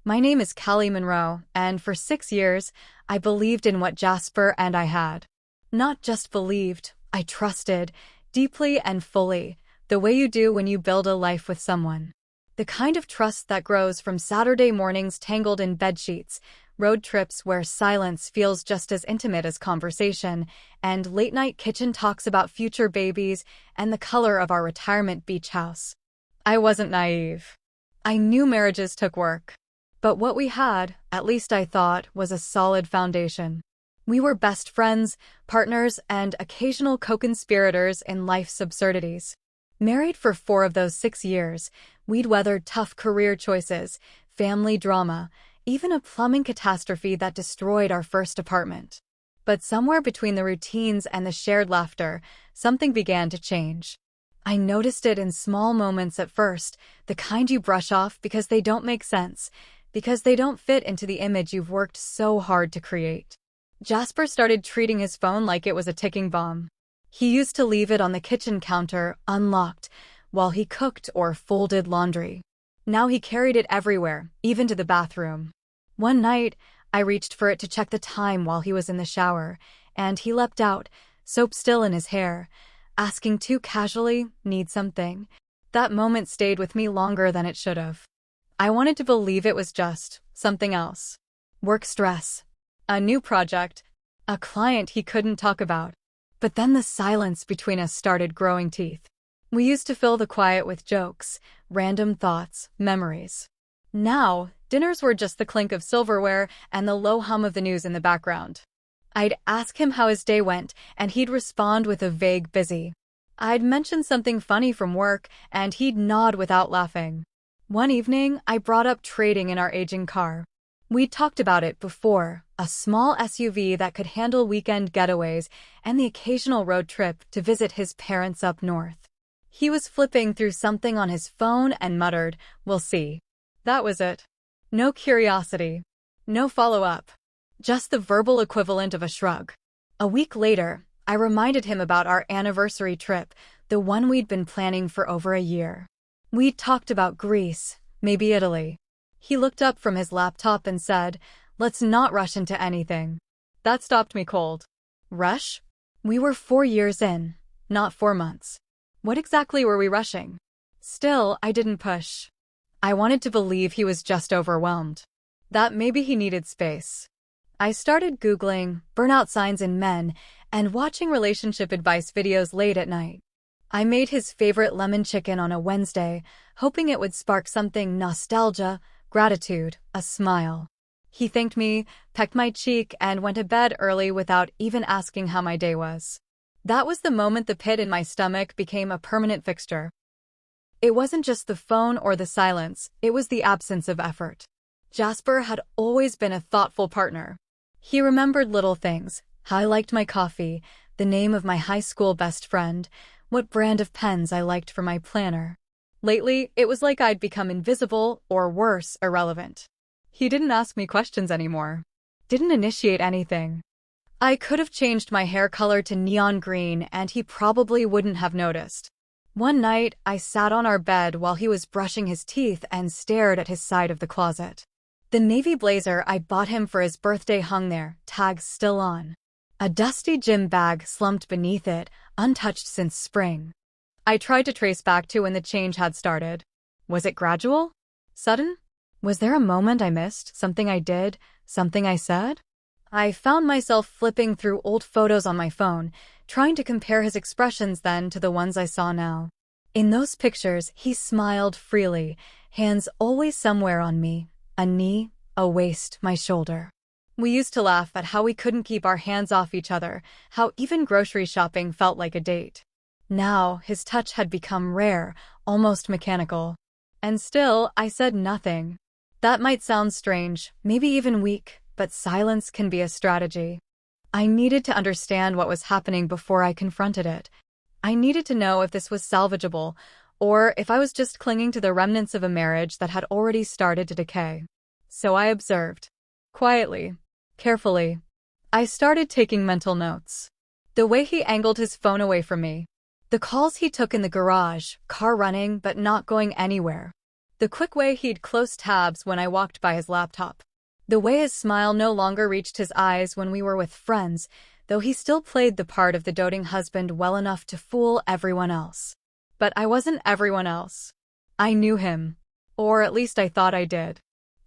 My name is Callie Monroe, and for 6 years, I believed in what Jasper and I had. Not just believed, I trusted, deeply and fully, the way you do when you build a life with someone. The kind of trust that grows from Saturday mornings tangled in bedsheets, road trips where silence feels just as intimate as conversation, and late-night kitchen talks about future babies and the color of our retirement beach house. I wasn't naive. I knew marriages took work. But what we had, at least I thought, was a solid foundation. We were best friends, partners, and occasional co-conspirators in life's absurdities. Married for 4 of those 6 years, we'd weathered tough career choices, family drama, even a plumbing catastrophe that destroyed our first apartment. But somewhere between the routines and the shared laughter, something began to change. I noticed it in small moments at first, the kind you brush off because they don't make sense, because they don't fit into the image you've worked so hard to create. Jasper started treating his phone like it was a ticking bomb. He used to leave it on the kitchen counter, unlocked, while he cooked or folded laundry. Now he carried it everywhere, even to the bathroom. One night, I reached for it to check the time while he was in the shower, and he leapt out, soap still in his hair, asking too casually, "Need something?" That moment stayed with me longer than it should have. I wanted to believe it was just something else. Work stress. A new project. A client he couldn't talk about. But then the silence between us started growing teeth. We used to fill the quiet with jokes, random thoughts, memories. Now, dinners were just the clink of silverware and the low hum of the news in the background. I'd ask him how his day went, and he'd respond with a vague busy. I'd mention something funny from work, and he'd nod without laughing. One evening, I brought up trading in our aging car. We'd talked about it before, a small SUV that could handle weekend getaways and the occasional road trip to visit his parents up north. He was flipping through something on his phone and muttered, "We'll see." That was it. No curiosity. No follow-up. Just the verbal equivalent of a shrug. A week later, I reminded him about our anniversary trip, the one we'd been planning for over a year. We'd talked about Greece, maybe Italy. He looked up from his laptop and said, "Let's not rush into anything." That stopped me cold. Rush? We were 4 years in, not 4 months. What exactly were we rushing? Still, I didn't push. I wanted to believe he was just overwhelmed. That maybe he needed space. I started Googling burnout signs in men and watching relationship advice videos late at night. I made his favorite lemon chicken on a Wednesday, hoping it would spark something: nostalgia, gratitude, a smile. He thanked me, pecked my cheek, and went to bed early without even asking how my day was. That was the moment the pit in my stomach became a permanent fixture. It wasn't just the phone or the silence, it was the absence of effort. Jasper had always been a thoughtful partner. He remembered little things: how I liked my coffee, the name of my high school best friend, what brand of pens I liked for my planner. Lately, it was like I'd become invisible, or worse, irrelevant. He didn't ask me questions anymore. Didn't initiate anything. I could have changed my hair color to neon green and he probably wouldn't have noticed. One night, I sat on our bed while he was brushing his teeth and stared at his side of the closet. The navy blazer I bought him for his birthday hung there, tags still on. A dusty gym bag slumped beneath it, untouched since spring. I tried to trace back to when the change had started. Was it gradual? Sudden? Was there a moment I missed? Something I did? Something I said? I found myself flipping through old photos on my phone, trying to compare his expressions then to the ones I saw now. In those pictures, he smiled freely, hands always somewhere on me, a knee, a waist, my shoulder. We used to laugh at how we couldn't keep our hands off each other, how even grocery shopping felt like a date. Now, his touch had become rare, almost mechanical. And still, I said nothing. That might sound strange, maybe even weak, but silence can be a strategy. I needed to understand what was happening before I confronted it. I needed to know if this was salvageable, or if I was just clinging to the remnants of a marriage that had already started to decay. So I observed. Quietly. Carefully. I started taking mental notes. The way he angled his phone away from me. The calls he took in the garage, car running but not going anywhere. The quick way he'd close tabs when I walked by his laptop. The way his smile no longer reached his eyes when we were with friends, though he still played the part of the doting husband well enough to fool everyone else. But I wasn't everyone else. I knew him. Or at least I thought I did.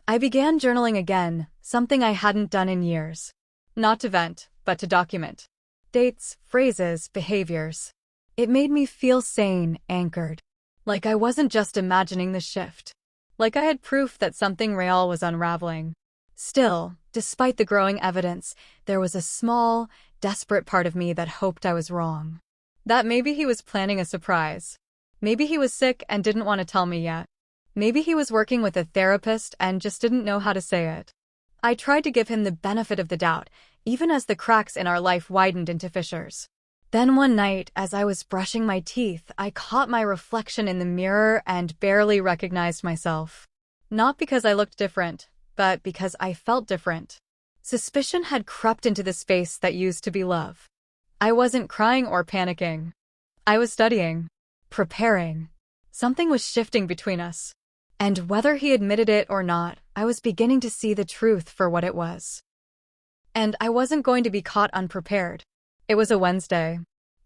I began journaling again, something I hadn't done in years. Not to vent, but to document. Dates, phrases, behaviors. It made me feel sane, anchored. Like I wasn't just imagining the shift. Like I had proof that something real was unraveling. Still, despite the growing evidence, there was a small, desperate part of me that hoped I was wrong. That maybe he was planning a surprise. Maybe he was sick and didn't want to tell me yet. Maybe he was working with a therapist and just didn't know how to say it. I tried to give him the benefit of the doubt, even as the cracks in our life widened into fissures. Then one night, as I was brushing my teeth, I caught my reflection in the mirror and barely recognized myself. Not because I looked different, but because I felt different. Suspicion had crept into the space that used to be love. I wasn't crying or panicking. I was studying, preparing. Something was shifting between us. And whether he admitted it or not, I was beginning to see the truth for what it was. And I wasn't going to be caught unprepared. It was a Wednesday.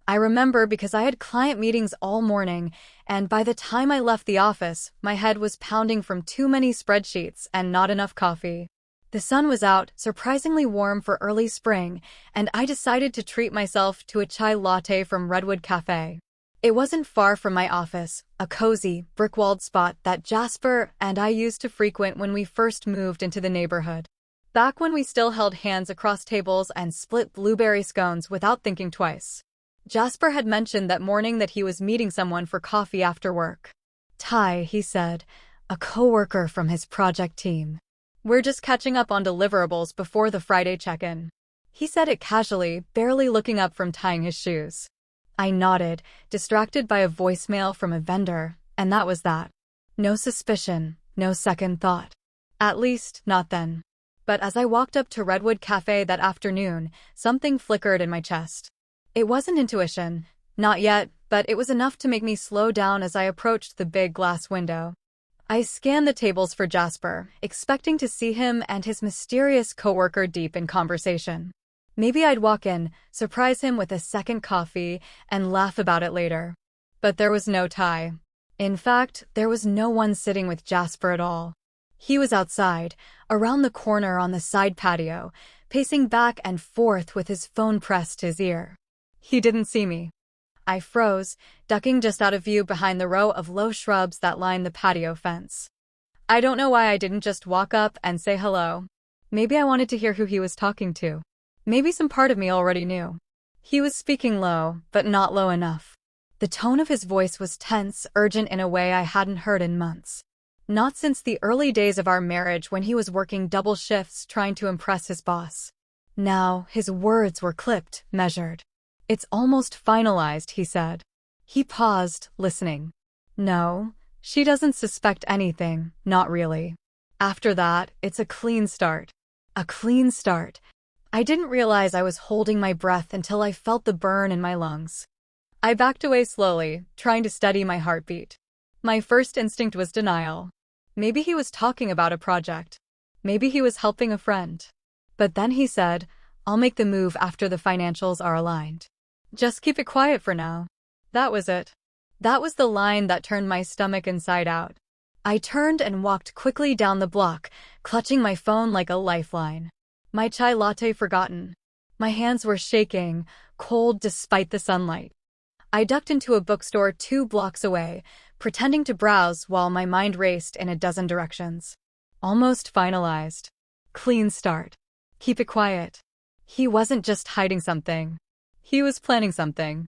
I remember because I had client meetings all morning, and by the time I left the office, my head was pounding from too many spreadsheets and not enough coffee. The sun was out, surprisingly warm for early spring, and I decided to treat myself to a chai latte from Redwood Cafe. It wasn't far from my office, a cozy, brick-walled spot that Jasper and I used to frequent when we first moved into the neighborhood. Back when we still held hands across tables and split blueberry scones without thinking twice. Jasper had mentioned that morning that he was meeting someone for coffee after work. Ty, he said, a coworker from his project team. We're just catching up on deliverables before the Friday check-in. He said it casually, barely looking up from tying his shoes. I nodded, distracted by a voicemail from a vendor, and that was that. No suspicion, no second thought. At least, not then. But as I walked up to Redwood Cafe that afternoon, something flickered in my chest. It wasn't intuition, not yet, but it was enough to make me slow down as I approached the big glass window. I scanned the tables for Jasper, expecting to see him and his mysterious coworker deep in conversation. Maybe I'd walk in, surprise him with a second coffee, and laugh about it later. But there was no Ty. In fact, there was no one sitting with Jasper at all. He was outside, around the corner on the side patio, pacing back and forth with his phone pressed to his ear. He didn't see me. I froze, ducking just out of view behind the row of low shrubs that lined the patio fence. I don't know why I didn't just walk up and say hello. Maybe I wanted to hear who he was talking to. Maybe some part of me already knew. He was speaking low, but not low enough. The tone of his voice was tense, urgent in a way I hadn't heard in months. Not since the early days of our marriage when he was working double shifts trying to impress his boss. Now, his words were clipped, measured. It's almost finalized, he said. He paused, listening. No, she doesn't suspect anything, not really. After that, it's a clean start. A clean start. I didn't realize I was holding my breath until I felt the burn in my lungs. I backed away slowly, trying to steady my heartbeat. My first instinct was denial. Maybe he was talking about a project. Maybe he was helping a friend. But then he said, I'll make the move after the financials are aligned. Just keep it quiet for now. That was it. That was the line that turned my stomach inside out. I turned and walked quickly down the block, clutching my phone like a lifeline. My chai latte forgotten. My hands were shaking, cold despite the sunlight. I ducked into a bookstore 2 blocks away, pretending to browse while my mind raced in a dozen directions. Almost finalized. Clean start. Keep it quiet. He wasn't just hiding something. He was planning something.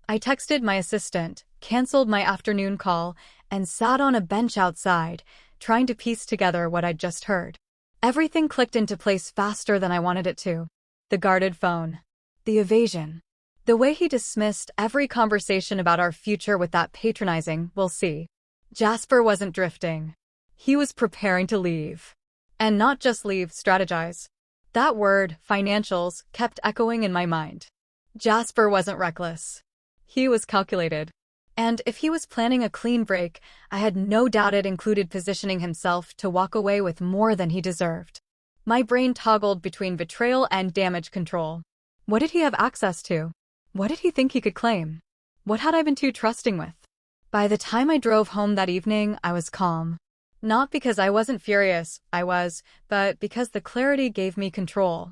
I texted my assistant, canceled my afternoon call, and sat on a bench outside, trying to piece together what I'd just heard. Everything clicked into place faster than I wanted it to. The guarded phone. The evasion. The way he dismissed every conversation about our future with that patronizing, "we'll see." Jasper wasn't drifting. He was preparing to leave. And not just leave, strategize. That word, financials, kept echoing in my mind. Jasper wasn't reckless. He was calculated. And if he was planning a clean break, I had no doubt it included positioning himself to walk away with more than he deserved. My brain toggled between betrayal and damage control. What did he have access to? What did he think he could claim? What had I been too trusting with? By the time I drove home that evening, I was calm. Not because I wasn't furious, but because the clarity gave me control.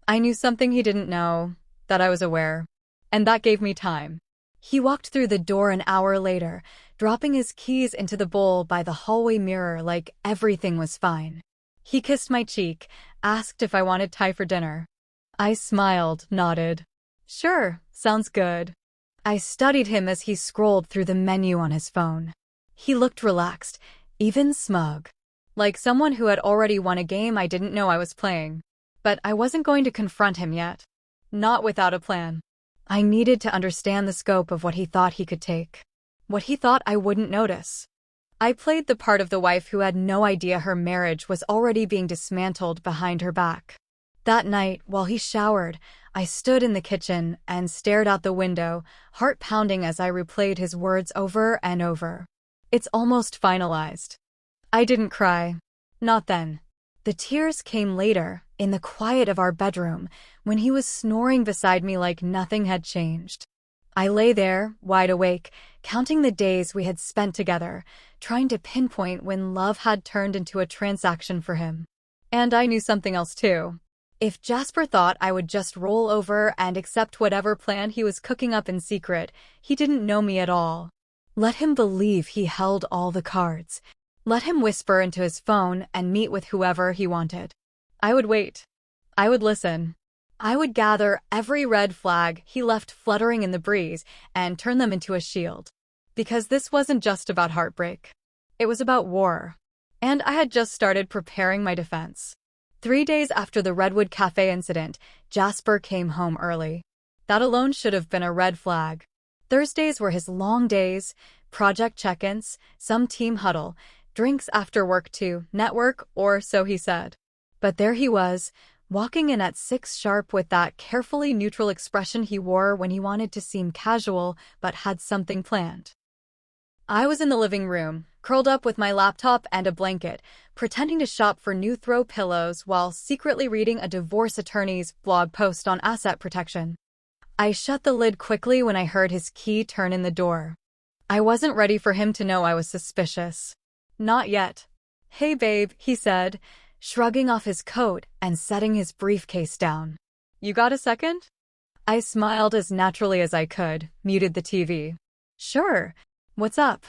I knew something he didn't know, that I was aware. And that gave me time. He walked through the door an hour later, dropping his keys into the bowl by the hallway mirror like everything was fine. He kissed my cheek, asked if I wanted Thai for dinner. I smiled, nodded. Sure, sounds good. I studied him as he scrolled through the menu on his phone. He looked relaxed, even smug. Like someone who had already won a game I didn't know I was playing. But I wasn't going to confront him yet. Not without a plan. I needed to understand the scope of what he thought he could take. What he thought I wouldn't notice. I played the part of the wife who had no idea her marriage was already being dismantled behind her back. That night, while he showered, I stood in the kitchen and stared out the window, heart pounding as I replayed his words over and over. It's almost finalized. I didn't cry. Not then. The tears came later, in the quiet of our bedroom, when he was snoring beside me like nothing had changed. I lay there, wide awake, counting the days we had spent together, trying to pinpoint when love had turned into a transaction for him. And I knew something else too. If Jasper thought I would just roll over and accept whatever plan he was cooking up in secret, he didn't know me at all. Let him believe he held all the cards. Let him whisper into his phone and meet with whoever he wanted. I would wait. I would listen. I would gather every red flag he left fluttering in the breeze and turn them into a shield. Because this wasn't just about heartbreak. It was about war. And I had just started preparing my defense. 3 days after the Redwood Cafe incident, Jasper came home early. That alone should have been a red flag. Thursdays were his long days, project check-ins, some team huddle, drinks after work to network, or so he said. But there he was, walking in at 6 sharp with that carefully neutral expression he wore when he wanted to seem casual but had something planned. I was in the living room, curled up with my laptop and a blanket, pretending to shop for new throw pillows while secretly reading a divorce attorney's blog post on asset protection. I shut the lid quickly when I heard his key turn in the door. I wasn't ready for him to know I was suspicious. Not yet. Hey babe, he said, shrugging off his coat and setting his briefcase down. You got a second? I smiled as naturally as I could, muted the TV. Sure. What's up?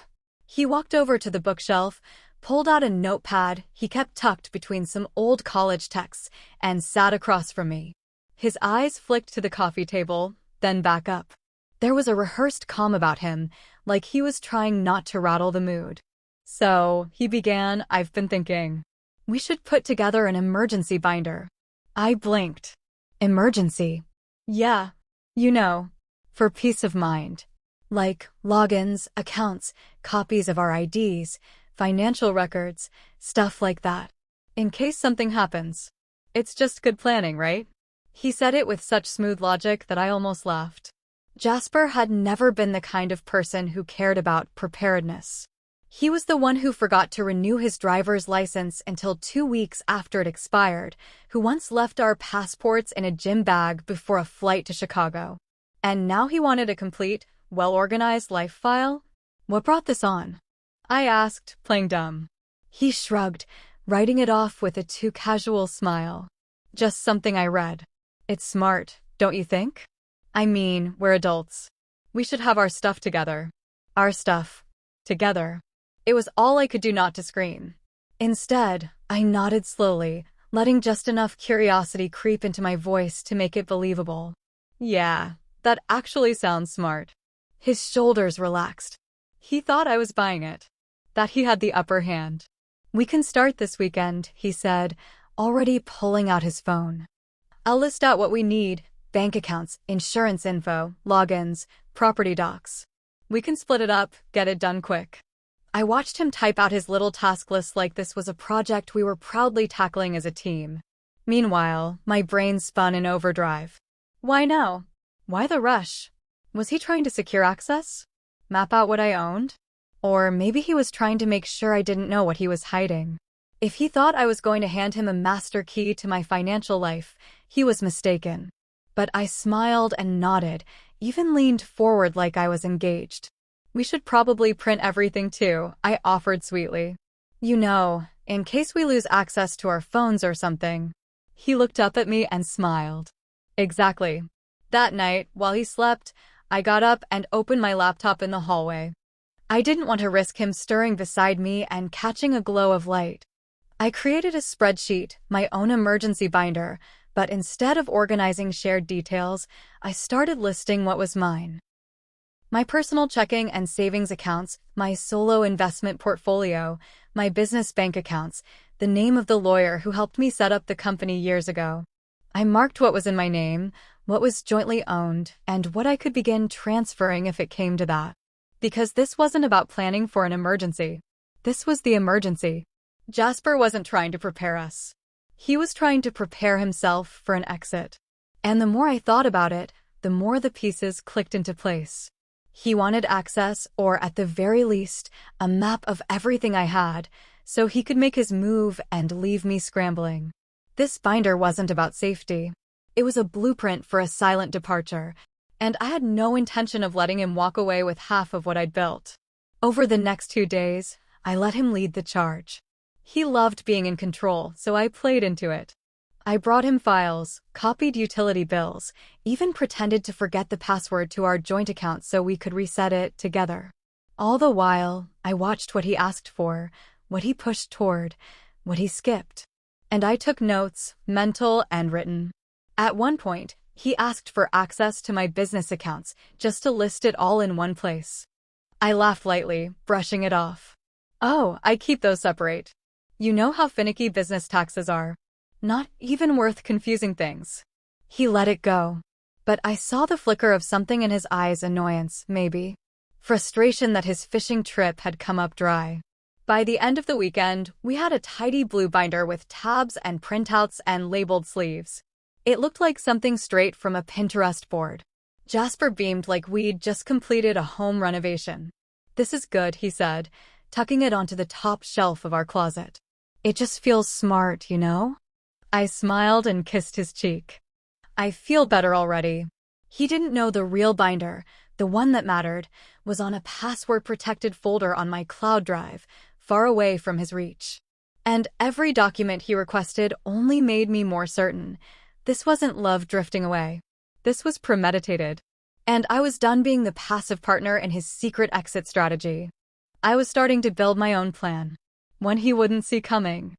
He walked over to the bookshelf, pulled out a notepad he kept tucked between some old college texts, and sat across from me. His eyes flicked to the coffee table, then back up. There was a rehearsed calm about him, like he was trying not to rattle the mood. So, he began, I've been thinking. We should put together an emergency binder. I blinked. Emergency? Yeah. You know, for peace of mind. Like logins, accounts, copies of our IDs, financial records, stuff like that. In case something happens. It's just good planning, right? He said it with such smooth logic that I almost laughed. Jasper had never been the kind of person who cared about preparedness. He was the one who forgot to renew his driver's license until 2 weeks after it expired, who once left our passports in a gym bag before a flight to Chicago. And now he wanted a complete, well-organized life file? What brought this on? I asked, playing dumb. He shrugged, writing it off with a too casual smile. Just something I read. It's smart, don't you think? I mean, we're adults. We should have our stuff together. Our stuff. Together. It was all I could do not to scream. Instead, I nodded slowly, letting just enough curiosity creep into my voice to make it believable. Yeah, that actually sounds smart. His shoulders relaxed. He thought I was buying it. That he had the upper hand. We can start this weekend, he said, already pulling out his phone. I'll list out what we need: bank accounts, insurance info, logins, property docs. We can split it up, get it done quick. I watched him type out his little task list like this was a project we were proudly tackling as a team. Meanwhile, my brain spun in overdrive. Why now? Why the rush? Was he trying to secure access? Map out what I owned? Or maybe he was trying to make sure I didn't know what he was hiding. If he thought I was going to hand him a master key to my financial life, he was mistaken. But I smiled and nodded, even leaned forward like I was engaged. We should probably print everything too, I offered sweetly. You know, in case we lose access to our phones or something. He looked up at me and smiled. Exactly. That night, while he slept, I got up and opened my laptop in the hallway. I didn't want to risk him stirring beside me and catching a glow of light. I created a spreadsheet, my own emergency binder, but instead of organizing shared details, I started listing what was mine. My personal checking and savings accounts, my solo investment portfolio, my business bank accounts, the name of the lawyer who helped me set up the company years ago. I marked what was in my name, what was jointly owned, and what I could begin transferring if it came to that. Because this wasn't about planning for an emergency. This was the emergency. Jasper wasn't trying to prepare us. He was trying to prepare himself for an exit. And the more I thought about it, the more the pieces clicked into place. He wanted access, or at the very least, a map of everything I had, so he could make his move and leave me scrambling. This binder wasn't about safety. It was a blueprint for a silent departure, and I had no intention of letting him walk away with half of what I'd built. Over the next 2 days, I let him lead the charge. He loved being in control, so I played into it. I brought him files, copied utility bills, even pretended to forget the password to our joint account so we could reset it together. All the while, I watched what he asked for, what he pushed toward, what he skipped. And I took notes, mental and written. At one point, he asked for access to my business accounts, just to list it all in one place. I laughed lightly, brushing it off. Oh, I keep those separate. You know how finicky business taxes are. Not even worth confusing things. He let it go. But I saw the flicker of something in his eyes, annoyance, maybe. Frustration that his fishing trip had come up dry. By the end of the weekend, we had a tidy blue binder with tabs and printouts and labeled sleeves. It looked like something straight from a Pinterest board. Jasper beamed like we'd just completed a home renovation. This is good, he said, tucking it onto the top shelf of our closet. It just feels smart, you know? I smiled and kissed his cheek. I feel better already. He didn't know the real binder, the one that mattered, was on a password-protected folder on my cloud drive, far away from his reach. And every document he requested only made me more certain. This wasn't love drifting away. This was premeditated. And I was done being the passive partner in his secret exit strategy. I was starting to build my own plan. One he wouldn't see coming.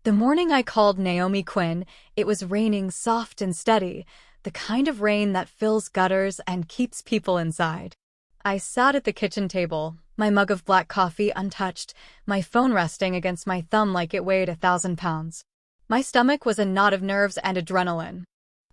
The morning I called Naomi Quinn, it was raining soft and steady, the kind of rain that fills gutters and keeps people inside. I sat at the kitchen table, my mug of black coffee untouched, my phone resting against my thumb like it weighed 1,000 pounds. My stomach was a knot of nerves and adrenaline.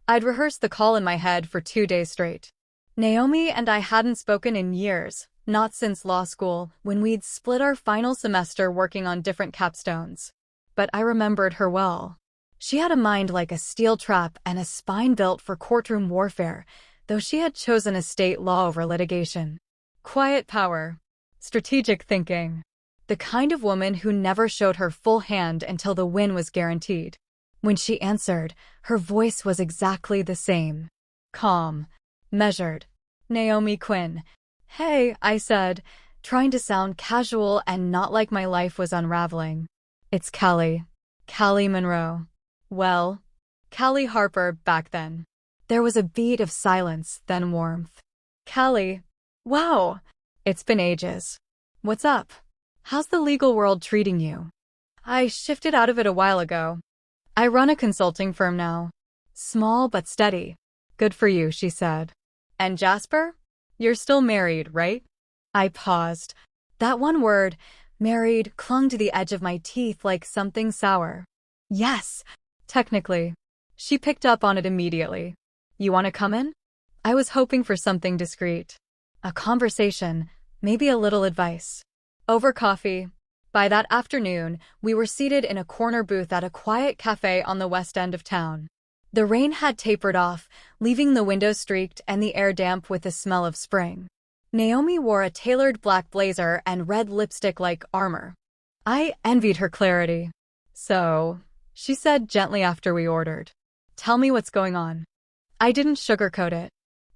I'd rehearsed the call in my head for 2 days straight. Naomi and I hadn't spoken in years, not since law school, when we'd split our final semester working on different capstones. But I remembered her well. She had a mind like a steel trap and a spine built for courtroom warfare, though she had chosen estate law over litigation. Quiet power. Strategic thinking. The kind of woman who never showed her full hand until the win was guaranteed. When she answered, her voice was exactly the same. Calm. Measured. Naomi Quinn. Hey, I said, trying to sound casual and not like my life was unraveling. It's Callie. Callie Monroe. Well, Callie Harper back then. There was a beat of silence, then warmth. Callie. Wow. It's been ages. What's up? How's the legal world treating you? I shifted out of it a while ago. I run a consulting firm now. Small but steady. Good for you, she said. And Jasper? You're still married, right? I paused. That one word, married, clung to the edge of my teeth like something sour. Yes, technically. She picked up on it immediately. You want to come in? I was hoping for something discreet. A conversation, maybe a little advice. Over coffee. By that afternoon, we were seated in a corner booth at a quiet cafe on the west end of town. The rain had tapered off, leaving the windows streaked and the air damp with the smell of spring. Naomi wore a tailored black blazer and red lipstick like armor. I envied her clarity. So, she said gently after we ordered, "Tell me what's going on." I didn't sugarcoat it.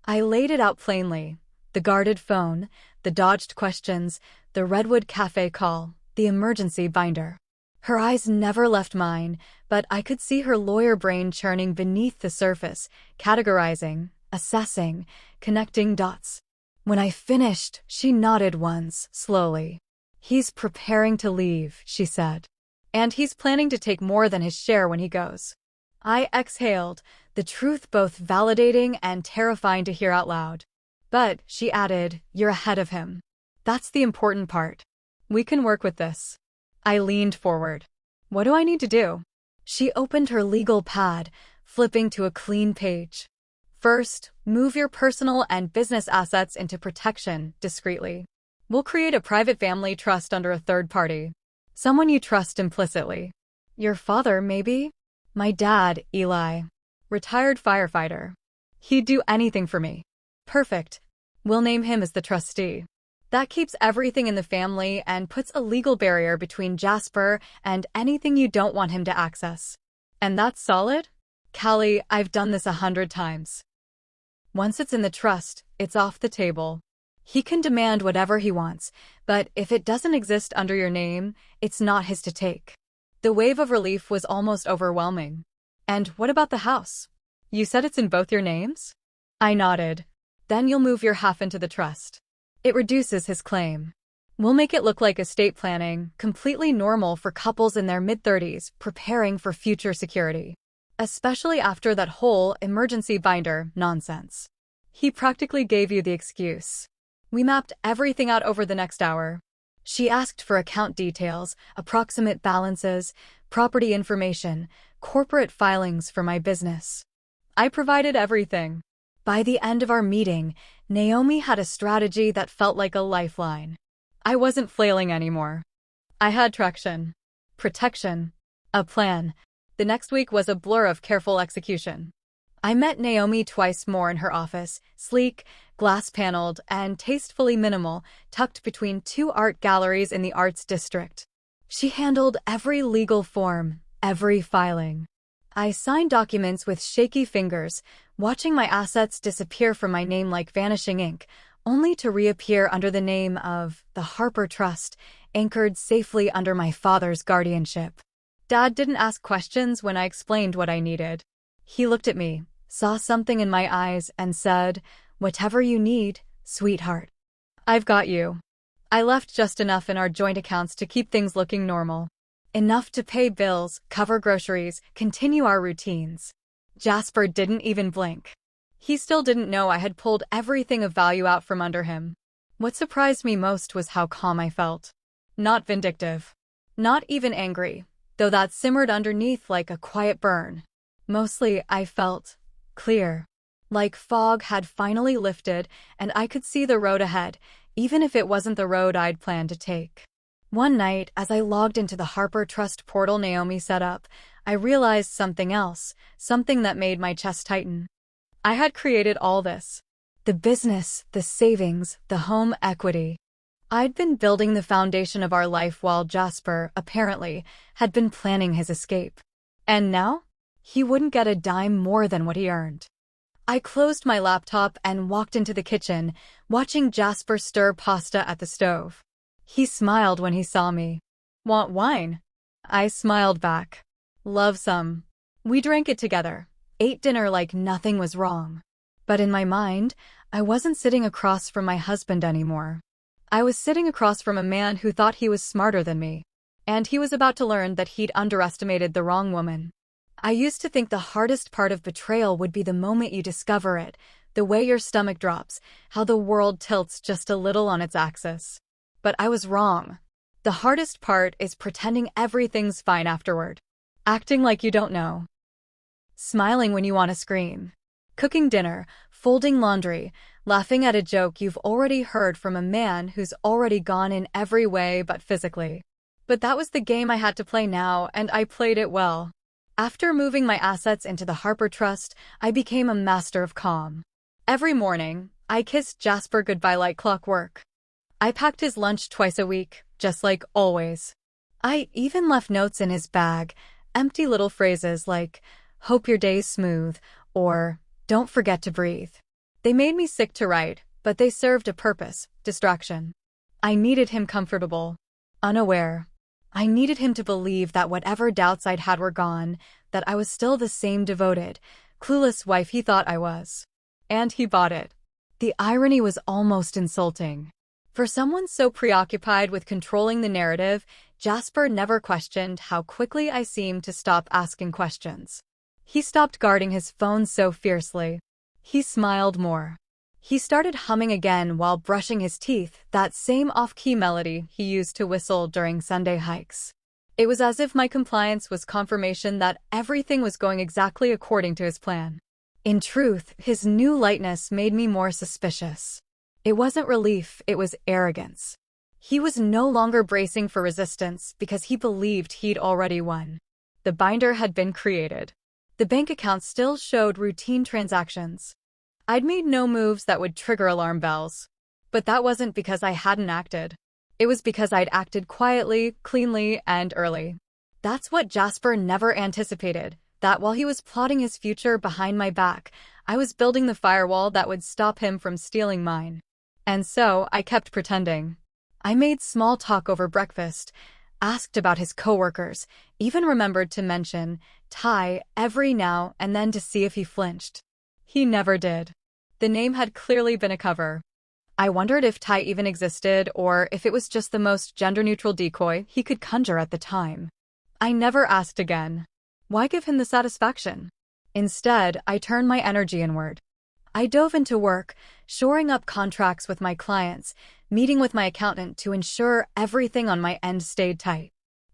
I laid it out plainly. The guarded phone, the dodged questions, the Redwood Cafe call, the emergency binder. Her eyes never left mine, but I could see her lawyer brain churning beneath the surface, categorizing, assessing, connecting dots. When I finished, she nodded once, slowly. "He's preparing to leave," she said. "And he's planning to take more than his share when he goes." I exhaled, the truth both validating and terrifying to hear out loud. "But," she added, "you're ahead of him. That's the important part. We can work with this." I leaned forward. "What do I need to do?" She opened her legal pad, flipping to a clean page. "First, move your personal and business assets into protection, discreetly. We'll create a private family trust under a third party. Someone you trust implicitly. Your father, maybe? My dad, Eli. Retired firefighter. He'd do anything for me." "Perfect. We'll name him as the trustee. That keeps everything in the family and puts a legal barrier between Jasper and anything you don't want him to access. And that's solid? Callie, I've done this 100 times. Once it's in the trust, it's off the table. He can demand whatever he wants, but if it doesn't exist under your name, it's not his to take." The wave of relief was almost overwhelming. "And what about the house? You said it's in both your names?" I nodded. "Then you'll move your half into the trust. It reduces his claim. We'll make it look like estate planning, completely normal for couples in their mid-30s preparing for future security. Especially after that whole emergency binder nonsense." He practically gave you the excuse. We mapped everything out over the next hour. She asked for account details, approximate balances, property information, corporate filings for my business. I provided everything. By the end of our meeting, Naomi had a strategy that felt like a lifeline. I wasn't flailing anymore. I had traction. Protection. A plan. The next week was a blur of careful execution. I met Naomi twice more in her office, sleek, glass-paneled, and tastefully minimal, tucked between two art galleries in the Arts District. She handled every legal form, every filing. I signed documents with shaky fingers, watching my assets disappear from my name like vanishing ink, only to reappear under the name of the Harper Trust, anchored safely under my father's guardianship. Dad didn't ask questions when I explained what I needed. He looked at me, saw something in my eyes, and said, "Whatever you need, sweetheart. I've got you." I left just enough in our joint accounts to keep things looking normal. Enough to pay bills, cover groceries, continue our routines. Jasper didn't even blink. He still didn't know I had pulled everything of value out from under him. What surprised me most was how calm I felt. Not vindictive. Not even angry, though that simmered underneath like a quiet burn. Mostly, I felt clear. Like fog had finally lifted and I could see the road ahead, even if it wasn't the road I'd planned to take. One night, as I logged into the Harper Trust portal Naomi set up, I realized something else, something that made my chest tighten. I had created all this. The business, the savings, the home equity. I'd been building the foundation of our life while Jasper, apparently, had been planning his escape. And now? He wouldn't get a dime more than what he earned. I closed my laptop and walked into the kitchen, watching Jasper stir pasta at the stove. He smiled when he saw me. "Want wine?" I smiled back. "Love some." We drank it together, ate dinner like nothing was wrong. But in my mind, I wasn't sitting across from my husband anymore. I was sitting across from a man who thought he was smarter than me. And he was about to learn that he'd underestimated the wrong woman. I used to think the hardest part of betrayal would be the moment you discover it, the way your stomach drops, how the world tilts just a little on its axis. But I was wrong. The hardest part is pretending everything's fine afterward. Acting like you don't know. Smiling when you want to scream. Cooking dinner, folding laundry, laughing at a joke you've already heard from a man who's already gone in every way but physically. But that was the game I had to play now, and I played it well. After moving my assets into the Harper Trust, I became a master of calm. Every morning, I kissed Jasper goodbye like clockwork. I packed his lunch twice a week, just like always. I even left notes in his bag, empty little phrases like, "Hope your day's smooth," or "Don't forget to breathe." They made me sick to write, but they served a purpose: distraction. I needed him comfortable, unaware. I needed him to believe that whatever doubts I'd had were gone, that I was still the same devoted, clueless wife he thought I was. And he bought it. The irony was almost insulting. For someone so preoccupied with controlling the narrative, Jasper never questioned how quickly I seemed to stop asking questions. He stopped guarding his phone so fiercely. He smiled more. He started humming again while brushing his teeth, that same off-key melody he used to whistle during Sunday hikes. It was as if my compliance was confirmation that everything was going exactly according to his plan. In truth, his new lightness made me more suspicious. It wasn't relief, it was arrogance. He was no longer bracing for resistance because he believed he'd already won. The binder had been created. The bank account still showed routine transactions. I'd made no moves that would trigger alarm bells. But that wasn't because I hadn't acted. It was because I'd acted quietly, cleanly, and early. That's what Jasper never anticipated, that while he was plotting his future behind my back, I was building the firewall that would stop him from stealing mine. And so, I kept pretending. I made small talk over breakfast, asked about his coworkers, even remembered to mention Ty every now and then to see if he flinched. He never did. The name had clearly been a cover. I wondered if Ty even existed or if it was just the most gender-neutral decoy he could conjure at the time. I never asked again. Why give him the satisfaction? Instead, I turned my energy inward. I dove into work, shoring up contracts with my clients, meeting with my accountant to ensure everything on my end stayed tight.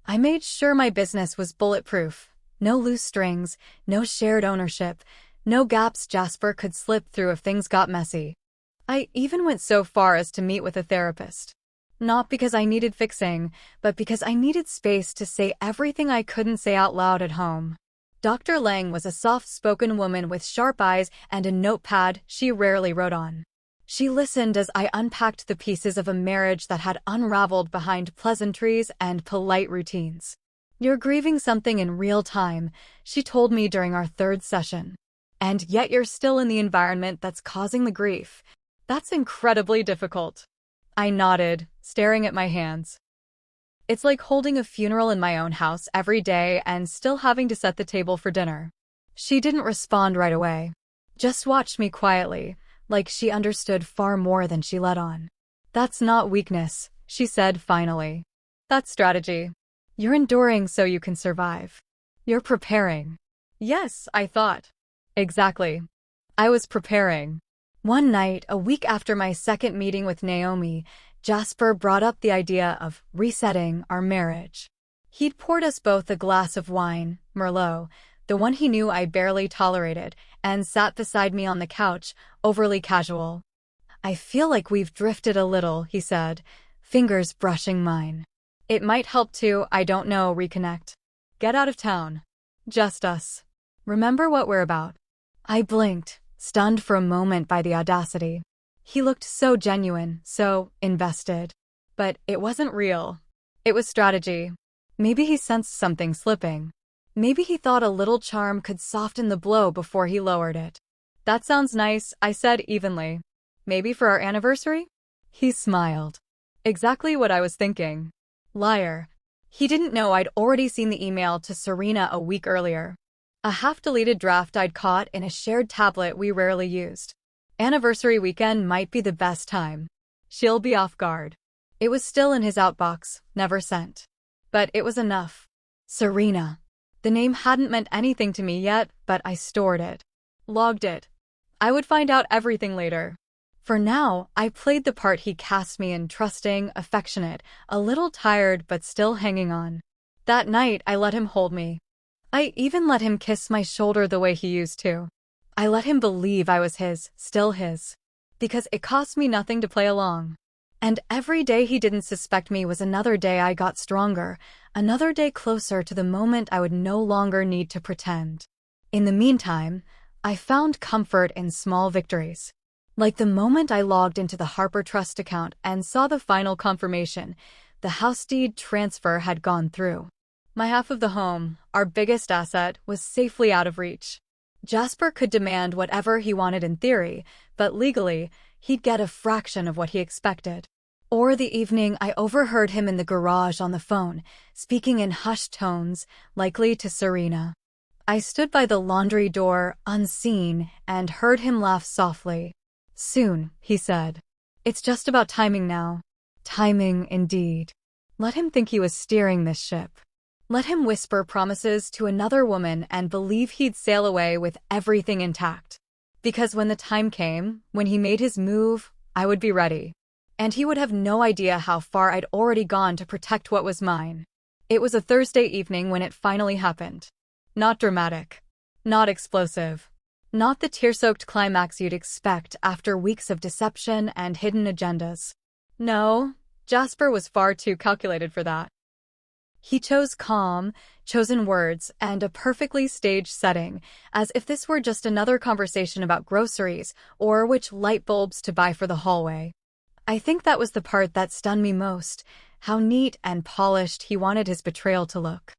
I made sure my business was bulletproof. No loose strings, no shared ownership, no gaps Jasper could slip through if things got messy. I even went so far as to meet with a therapist. Not because I needed fixing, but because I needed space to say everything I couldn't say out loud at home. Dr. Lang was a soft-spoken woman with sharp eyes and a notepad she rarely wrote on. She listened as I unpacked the pieces of a marriage that had unraveled behind pleasantries and polite routines. "You're grieving something in real time," she told me during our third session. "And yet you're still in the environment that's causing the grief. That's incredibly difficult." I nodded, staring at my hands. It's like holding a funeral in my own house every day and still having to set the table for dinner. She didn't respond right away. Just watched me quietly, like she understood far more than she let on. "That's not weakness," she said finally. "That's strategy. You're enduring so you can survive. You're preparing." Yes, I thought. Exactly. I was preparing. One night, a week after my second meeting with Naomi, Jasper brought up the idea of resetting our marriage. He'd poured us both a glass of wine, Merlot, the one he knew I barely tolerated, and sat beside me on the couch, overly casual. "I feel like we've drifted a little," he said, fingers brushing mine. "It might help to, I don't know, reconnect. Get out of town. Just us. Remember what we're about." I blinked, stunned for a moment by the audacity. He looked so genuine, so invested. But it wasn't real. It was strategy. Maybe he sensed something slipping. Maybe he thought a little charm could soften the blow before he lowered it. "That sounds nice," I said evenly. "Maybe for our anniversary?" He smiled. Exactly what I was thinking. Liar. He didn't know I'd already seen the email to Serena a week earlier. A half-deleted draft I'd caught in a shared tablet we rarely used. Anniversary weekend might be the best time. She'll be off guard. It was still in his outbox, never sent. But it was enough. Serena. The name hadn't meant anything to me yet, but I stored it. Logged it. I would find out everything later. For now, I played the part he cast me in, trusting, affectionate, a little tired but still hanging on. That night, I let him hold me. I even let him kiss my shoulder the way he used to. I let him believe I was his, still his. Because it cost me nothing to play along. And every day he didn't suspect me was another day I got stronger, another day closer to the moment I would no longer need to pretend. In the meantime, I found comfort in small victories. Like the moment I logged into the Harper Trust account and saw the final confirmation, the house deed transfer had gone through. My half of the home, our biggest asset, was safely out of reach. Jasper could demand whatever he wanted in theory, but legally, he'd get a fraction of what he expected. Or the evening I overheard him in the garage on the phone, speaking in hushed tones, likely to Serena. I stood by the laundry door, unseen, and heard him laugh softly. "Soon," he said. "It's just about timing now." Timing, indeed. Let him think he was steering this ship. Let him whisper promises to another woman and believe he'd sail away with everything intact. Because when the time came, when he made his move, I would be ready. And he would have no idea how far I'd already gone to protect what was mine. It was a Thursday evening when it finally happened. Not dramatic. Not explosive. Not the tear-soaked climax you'd expect after weeks of deception and hidden agendas. No, Jasper was far too calculated for that. He chose calm, chosen words, and a perfectly staged setting, as if this were just another conversation about groceries or which light bulbs to buy for the hallway. I think that was the part that stunned me most, how neat and polished he wanted his betrayal to look.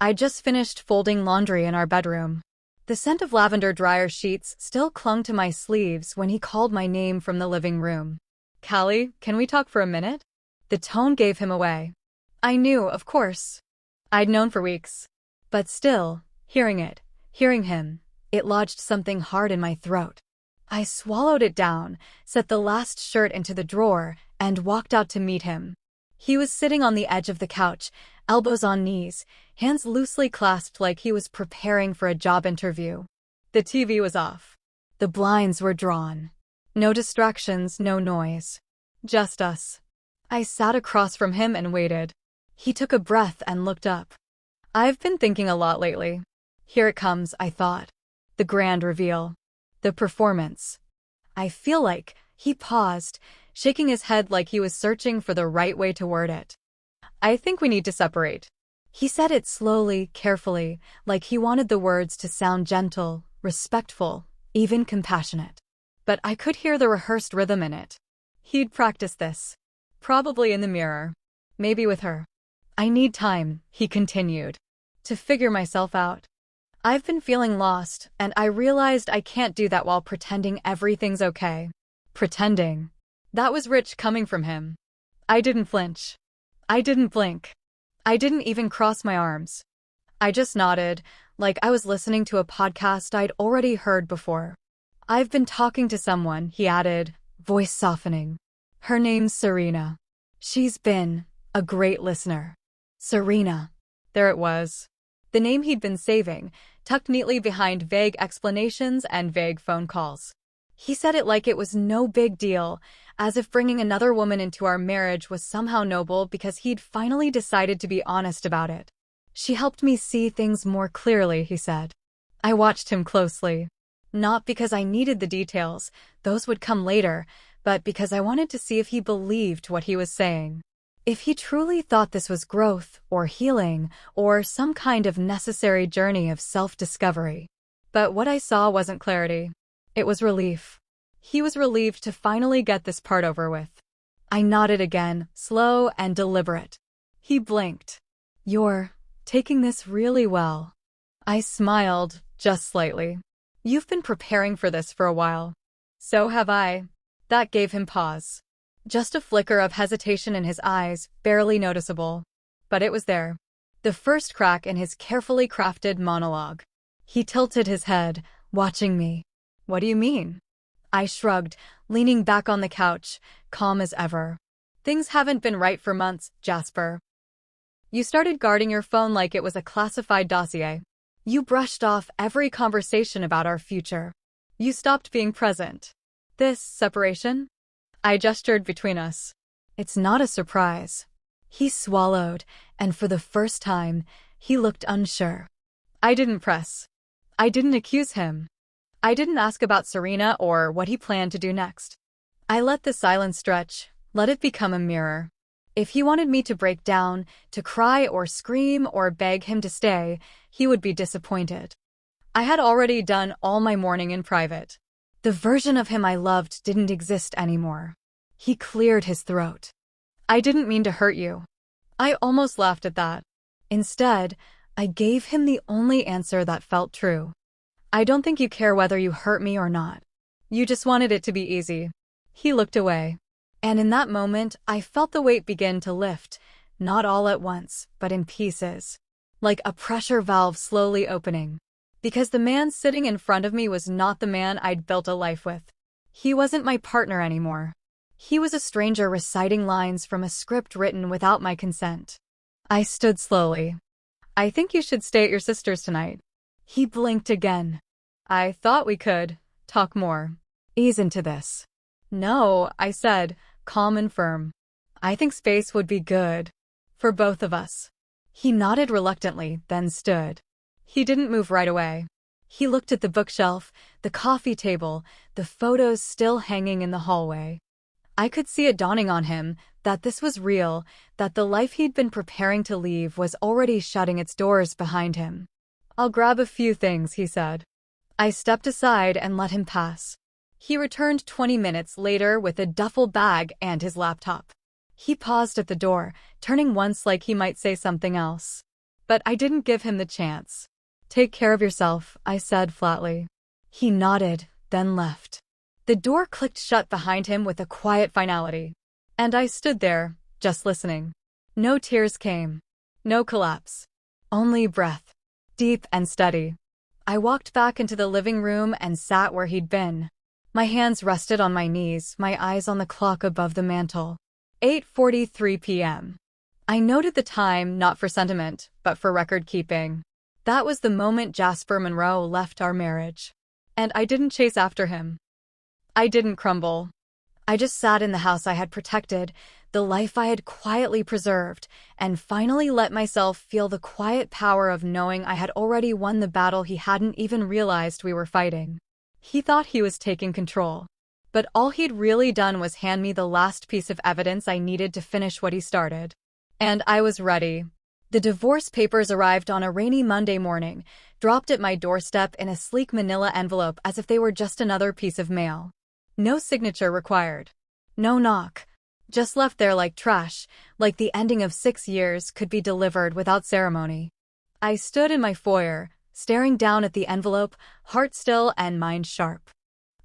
I'd just finished folding laundry in our bedroom. The scent of lavender dryer sheets still clung to my sleeves when he called my name from the living room. "Callie, can we talk for a minute?" The tone gave him away. I knew, of course. I'd known for weeks. But still, hearing him, it lodged something hard in my throat. I swallowed it down, set the last shirt into the drawer, and walked out to meet him. He was sitting on the edge of the couch, elbows on knees, hands loosely clasped like he was preparing for a job interview. The TV was off. The blinds were drawn. No distractions, no noise. Just us. I sat across from him and waited. He took a breath and looked up. "I've been thinking a lot lately." Here it comes, I thought. The grand reveal. The performance. I feel like he paused, shaking his head like he was searching for the right way to word it. "I think we need to separate." He said it slowly, carefully, like he wanted the words to sound gentle, respectful, even compassionate. But I could hear the rehearsed rhythm in it. He'd practiced this. Probably in the mirror. Maybe with her. "I need time," he continued, "to figure myself out. I've been feeling lost, and I realized I can't do that while pretending everything's okay." Pretending. That was rich coming from him. I didn't flinch. I didn't blink. I didn't even cross my arms. I just nodded, like I was listening to a podcast I'd already heard before. "I've been talking to someone," he added, voice softening. "Her name's Serena. She's been a great listener." Serena. There it was. The name he'd been saving, tucked neatly behind vague explanations and vague phone calls. He said it like it was no big deal, as if bringing another woman into our marriage was somehow noble because he'd finally decided to be honest about it. "She helped me see things more clearly," he said. I watched him closely. Not because I needed the details, those would come later, but because I wanted to see if he believed what he was saying. If he truly thought this was growth, or healing, or some kind of necessary journey of self-discovery. But what I saw wasn't clarity. It was relief. He was relieved to finally get this part over with. I nodded again, slow and deliberate. He blinked. "You're taking this really well." I smiled, just slightly. "You've been preparing for this for a while." "So have I." That gave him pause. Just a flicker of hesitation in his eyes, barely noticeable. But it was there. The first crack in his carefully crafted monologue. He tilted his head, watching me. "What do you mean?" I shrugged, leaning back on the couch, calm as ever. "Things haven't been right for months, Jasper. You started guarding your phone like it was a classified dossier. You brushed off every conversation about our future. You stopped being present. This separation?" I gestured between us. "It's not a surprise." He swallowed, and for the first time, he looked unsure. I didn't press. I didn't accuse him. I didn't ask about Serena or what he planned to do next. I let the silence stretch, let it become a mirror. If he wanted me to break down, to cry or scream or beg him to stay, he would be disappointed. I had already done all my mourning in private. The version of him I loved didn't exist anymore. He cleared his throat. I didn't mean to hurt you. I almost laughed at that. Instead, I gave him the only answer that felt true. I don't think you care whether you hurt me or not. You just wanted it to be easy. He looked away. And in that moment, I felt the weight begin to lift, not all at once, but in pieces. Like a pressure valve slowly opening. Because the man sitting in front of me was not the man I'd built a life with. He wasn't my partner anymore. He was a stranger reciting lines from a script written without my consent. I stood slowly. I think you should stay at your sister's tonight. He blinked again. I thought we could talk more. Ease into this. No, I said, calm and firm. I think space would be good. For both of us. He nodded reluctantly, then stood. He didn't move right away. He looked at the bookshelf, the coffee table, the photos still hanging in the hallway. I could see it dawning on him that this was real, that the life he'd been preparing to leave was already shutting its doors behind him. I'll grab a few things, he said. I stepped aside and let him pass. He returned 20 minutes later with a duffel bag and his laptop. He paused at the door, turning once like he might say something else. But I didn't give him the chance. Take care of yourself, I said flatly. He nodded, then left. The door clicked shut behind him with a quiet finality. And I stood there, just listening. No tears came. No collapse. Only breath. Deep and steady. I walked back into the living room and sat where he'd been. My hands rested on my knees, my eyes on the clock above the mantel. 8:43 p.m. I noted the time not for sentiment, but for record-keeping. That was the moment Jasper Monroe left our marriage. And I didn't chase after him. I didn't crumble. I just sat in the house I had protected, the life I had quietly preserved, and finally let myself feel the quiet power of knowing I had already won the battle he hadn't even realized we were fighting. He thought he was taking control. But all he'd really done was hand me the last piece of evidence I needed to finish what he started. And I was ready. The divorce papers arrived on a rainy Monday morning, dropped at my doorstep in a sleek manila envelope as if they were just another piece of mail. No signature required. No knock. Just left there like trash, like the ending of 6 years could be delivered without ceremony. I stood in my foyer, staring down at the envelope, heart still and mind sharp.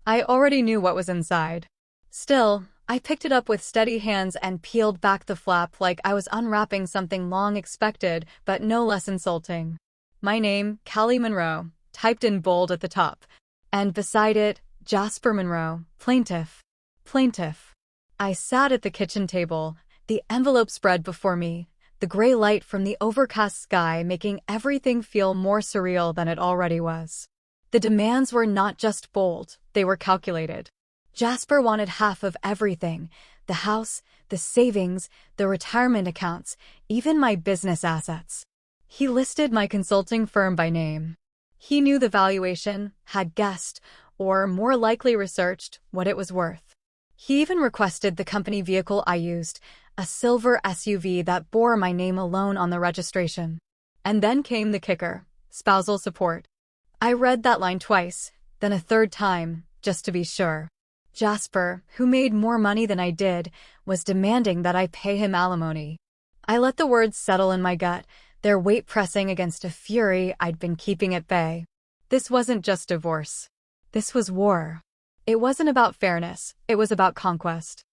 I already knew what was inside. Still, I picked it up with steady hands and peeled back the flap like I was unwrapping something long expected but no less insulting. My name, Callie Monroe, typed in bold at the top. And beside it, Jasper Monroe, plaintiff. Plaintiff. I sat at the kitchen table, the envelope spread before me, the gray light from the overcast sky making everything feel more surreal than it already was. The demands were not just bold, they were calculated. Jasper wanted half of everything, the house, the savings, the retirement accounts, even my business assets. He listed my consulting firm by name. He knew the valuation, had guessed, or more likely researched, what it was worth. He even requested the company vehicle I used, a silver SUV that bore my name alone on the registration. And then came the kicker, spousal support. I read that line twice, then a third time, just to be sure. Jasper, who made more money than I did, was demanding that I pay him alimony. I let the words settle in my gut, their weight pressing against a fury I'd been keeping at bay. This wasn't just divorce. This was war. It wasn't about fairness, it was about conquest.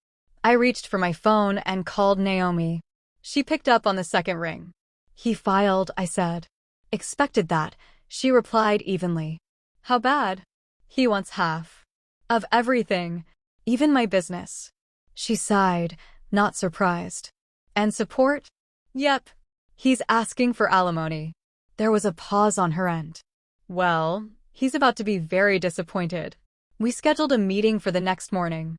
I reached for my phone and called Naomi. She picked up on the second ring. He filed, I said. Expected that, she replied evenly. How bad? He wants half. Of everything, even my business. She sighed, not surprised. And support? Yep. He's asking for alimony. There was a pause on her end. Well, he's about to be very disappointed. We scheduled a meeting for the next morning.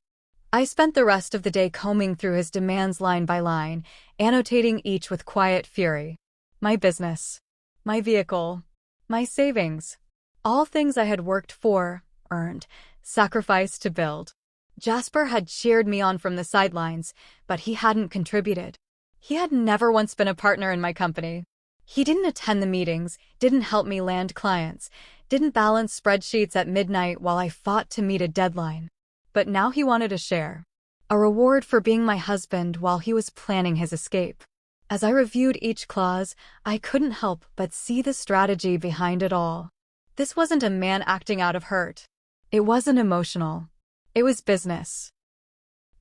I spent the rest of the day combing through his demands line by line, annotating each with quiet fury. My business. My vehicle. My savings. All things I had worked for, earned, sacrificed to build. Jasper had cheered me on from the sidelines, but he hadn't contributed. He had never once been a partner in my company. He didn't attend the meetings, didn't help me land clients, Didn't balance spreadsheets at midnight while I fought to meet a deadline. But now he wanted a share. A reward for being my husband while he was planning his escape. As I reviewed each clause, I couldn't help but see the strategy behind it all. This wasn't a man acting out of hurt. It wasn't emotional. It was business.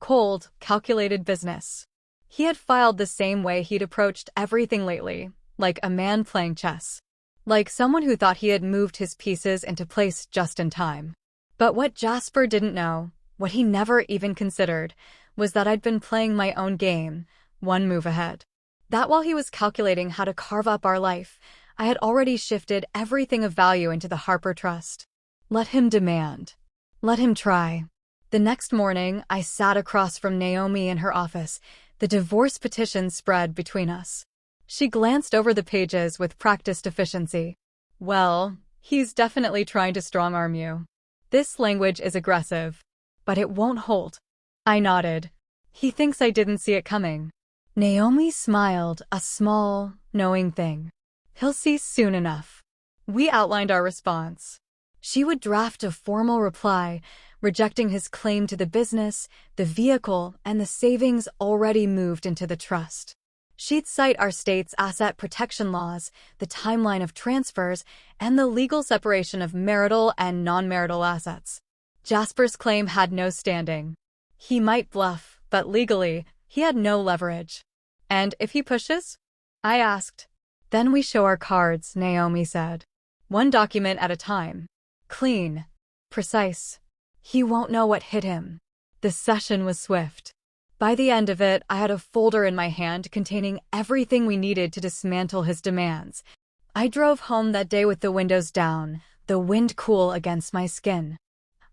Cold, calculated business. He had filed the same way he'd approached everything lately, like a man playing chess. Like someone who thought he had moved his pieces into place just in time. But what Jasper didn't know, what he never even considered, was that I'd been playing my own game, one move ahead. That while he was calculating how to carve up our life, I had already shifted everything of value into the Harper Trust. Let him demand. Let him try. The next morning, I sat across from Naomi in her office. The divorce petition spread between us. She glanced over the pages with practiced efficiency. Well, he's definitely trying to strong-arm you. This language is aggressive, but it won't hold. I nodded. He thinks I didn't see it coming. Naomi smiled, a small, knowing thing. He'll see soon enough. We outlined our response. She would draft a formal reply, rejecting his claim to the business, the vehicle, and the savings already moved into the trust. She'd cite our state's asset protection laws, the timeline of transfers, and the legal separation of marital and non-marital assets. Jasper's claim had no standing. He might bluff, but legally, he had no leverage. And if he pushes? I asked. Then we show our cards, Naomi said. One document at a time. Clean. Precise. He won't know what hit him. The session was swift. By the end of it, I had a folder in my hand containing everything we needed to dismantle his demands. I drove home that day with the windows down, the wind cool against my skin.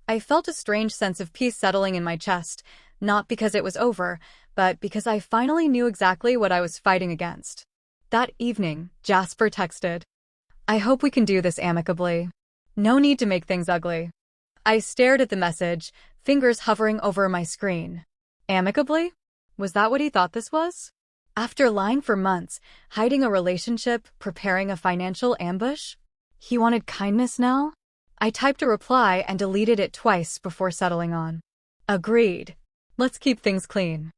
I felt a strange sense of peace settling in my chest, not because it was over, but because I finally knew exactly what I was fighting against. That evening, Jasper texted, "I hope we can do this amicably. No need to make things ugly." I stared at the message, fingers hovering over my screen. Amicably? Was that what he thought this was? After lying for months, hiding a relationship, preparing a financial ambush? He wanted kindness now? I typed a reply and deleted it twice before settling on. Agreed. Let's keep things clean.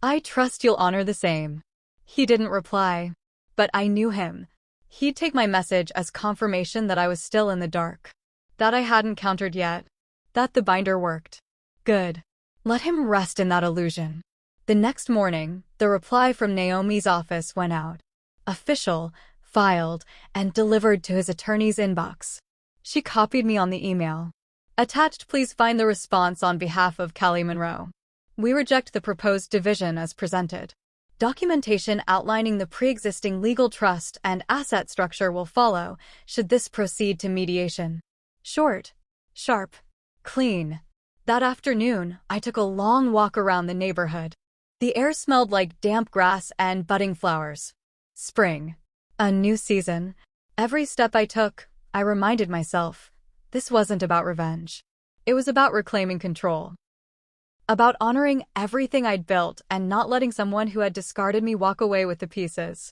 I trust you'll honor the same. He didn't reply. But I knew him. He'd take my message as confirmation that I was still in the dark. That I hadn't countered yet. That the binder worked. Good. Let him rest in that illusion. The next morning, the reply from Naomi's office went out. Official, filed, and delivered to his attorney's inbox. She copied me on the email. Attached, please find the response on behalf of Callie Monroe. We reject the proposed division as presented. Documentation outlining the pre-existing legal trust and asset structure will follow, should this proceed to mediation. Short, sharp, clean. That afternoon, I took a long walk around the neighborhood. The air smelled like damp grass and budding flowers. Spring. A new season. Every step I took, I reminded myself, this wasn't about revenge. It was about reclaiming control. About honoring everything I'd built and not letting someone who had discarded me walk away with the pieces.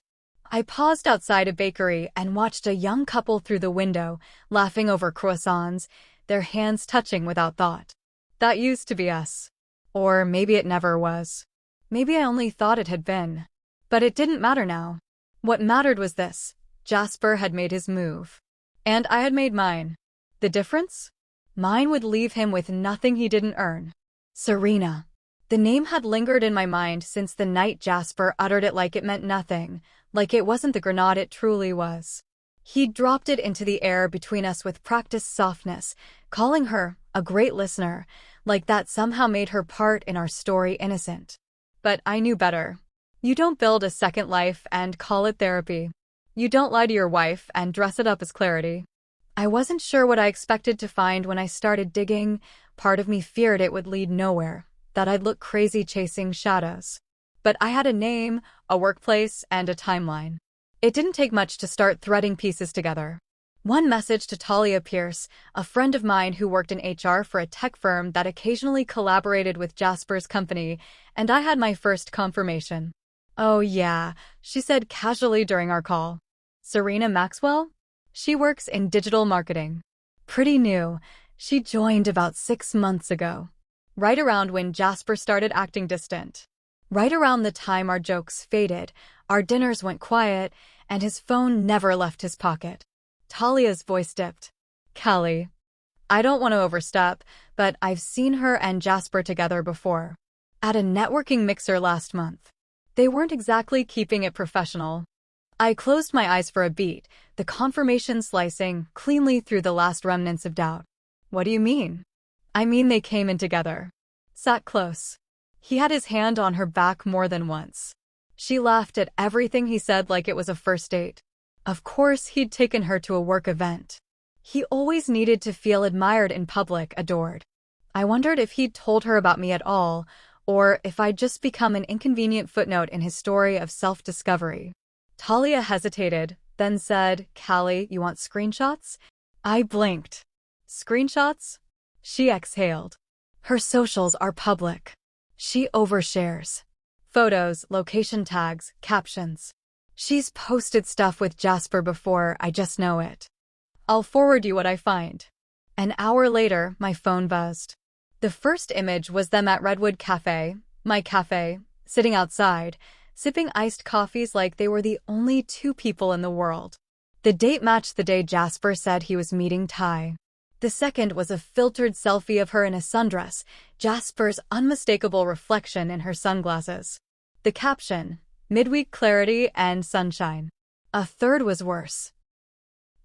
I paused outside a bakery and watched a young couple through the window, laughing over croissants, their hands touching without thought. That used to be us. Or maybe it never was. Maybe I only thought it had been. But it didn't matter now. What mattered was this. Jasper had made his move. And I had made mine. The difference? Mine would leave him with nothing he didn't earn. Serena. The name had lingered in my mind since the night Jasper uttered it like it meant nothing, like it wasn't the grenade it truly was. He'd dropped it into the air between us with practiced softness, calling her a great listener, like that somehow made her part in our story innocent. But I knew better. You don't build a second life and call it therapy. You don't lie to your wife and dress it up as clarity. I wasn't sure what I expected to find when I started digging. Part of me feared it would lead nowhere, that I'd look crazy chasing shadows. But I had a name, a workplace, and a timeline. It didn't take much to start threading pieces together. One message to Talia Pierce, a friend of mine who worked in HR for a tech firm that occasionally collaborated with Jasper's company, and I had my first confirmation. "Oh yeah," she said casually during our call. "Serena Maxwell? She works in digital marketing. Pretty new. She joined about 6 months ago. Right around when Jasper started acting distant. Right around the time our jokes faded, our dinners went quiet, and his phone never left his pocket. Talia's voice dipped. Callie, I don't want to overstep, but I've seen her and Jasper together before. At a networking mixer last month. They weren't exactly keeping it professional. I closed my eyes for a beat, the confirmation slicing cleanly through the last remnants of doubt. What do you mean? I mean they came in together. Sat close. He had his hand on her back more than once. She laughed at everything he said like it was a first date. Of course he'd taken her to a work event. He always needed to feel admired in public, adored. I wondered if he'd told her about me at all, or if I'd just become an inconvenient footnote in his story of self-discovery. Talia hesitated, then said, Callie, you want screenshots? I blinked. Screenshots? She exhaled. Her socials are public. She overshares. Photos, location tags, captions. She's posted stuff with Jasper before, I just know it. I'll forward you what I find. An hour later, my phone buzzed. The first image was them at Redwood Cafe, my cafe, sitting outside, sipping iced coffees like they were the only two people in the world. The date matched the day Jasper said he was meeting Ty. The second was a filtered selfie of her in a sundress, Jasper's unmistakable reflection in her sunglasses. The caption, midweek clarity and sunshine. A third was worse.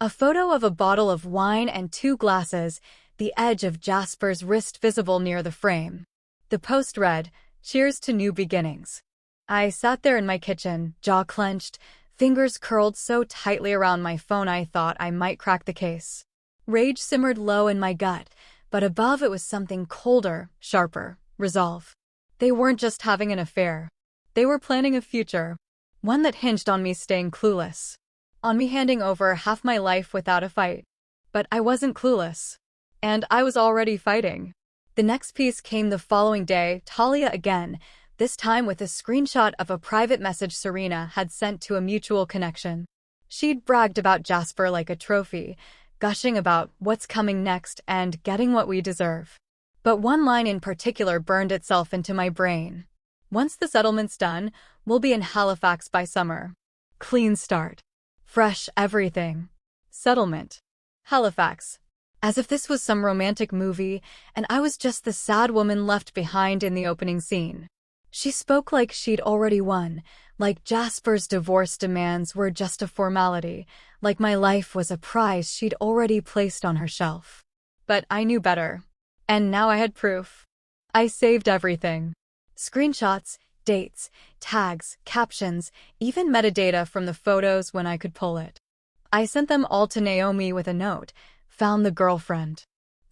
A photo of a bottle of wine and 2 glasses, the edge of Jasper's wrist visible near the frame. The post read, Cheers to new beginnings. I sat there in my kitchen, jaw clenched, fingers curled so tightly around my phone I thought I might crack the case. Rage simmered low in my gut, but above it was something colder, sharper, resolve. They weren't just having an affair. They were planning a future, one that hinged on me staying clueless. On me handing over half my life without a fight. But I wasn't clueless. And I was already fighting. The next piece came the following day, Talia again, this time with a screenshot of a private message Serena had sent to a mutual connection. She'd bragged about Jasper like a trophy, gushing about what's coming next and getting what we deserve. But one line in particular burned itself into my brain. Once the settlement's done, we'll be in Halifax by summer. Clean start. Fresh everything. Settlement. Halifax. As if this was some romantic movie, and I was just the sad woman left behind in the opening scene. She spoke like she'd already won, like Jasper's divorce demands were just a formality, like my life was a prize she'd already placed on her shelf. But I knew better. And now I had proof. I saved everything. Screenshots, dates, tags, captions, even metadata from the photos when I could pull it. I sent them all to Naomi with a note. Found the girlfriend.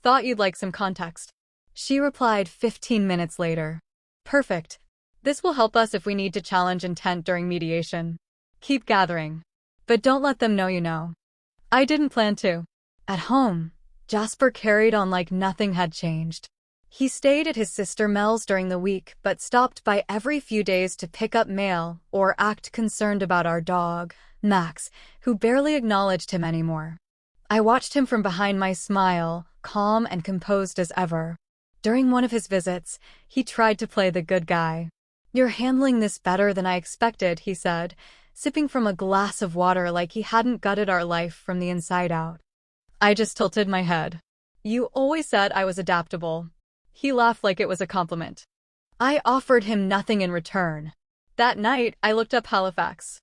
Thought you'd like some context. She replied 15 minutes later. Perfect. This will help us if we need to challenge intent during mediation. Keep gathering. But don't let them know you know. I didn't plan to. At home, Jasper carried on like nothing had changed. He stayed at his sister Mel's during the week but stopped by every few days to pick up mail or act concerned about our dog, Max, who barely acknowledged him anymore. I watched him from behind my smile, calm and composed as ever. During one of his visits, he tried to play the good guy. You're handling this better than I expected, he said, sipping from a glass of water like he hadn't gutted our life from the inside out. I just tilted my head. You always said I was adaptable. He laughed like it was a compliment. I offered him nothing in return. That night, I looked up Halifax.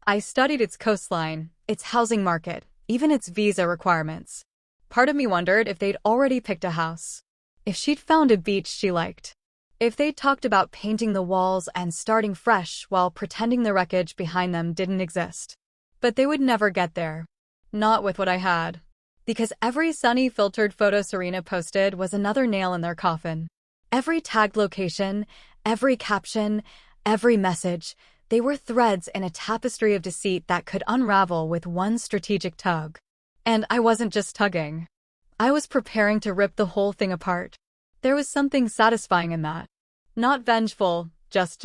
I studied its coastline, its housing market, even its visa requirements. Part of me wondered if they'd already picked a house. If she'd found a beach she liked. If they'd talked about painting the walls and starting fresh while pretending the wreckage behind them didn't exist. But they would never get there. Not with what I had. Because every sunny filtered photo Serena posted was another nail in their coffin. Every tagged location, every caption, every message, they were threads in a tapestry of deceit that could unravel with one strategic tug. And I wasn't just tugging. I was preparing to rip the whole thing apart. There was something satisfying in that. Not vengeful, just.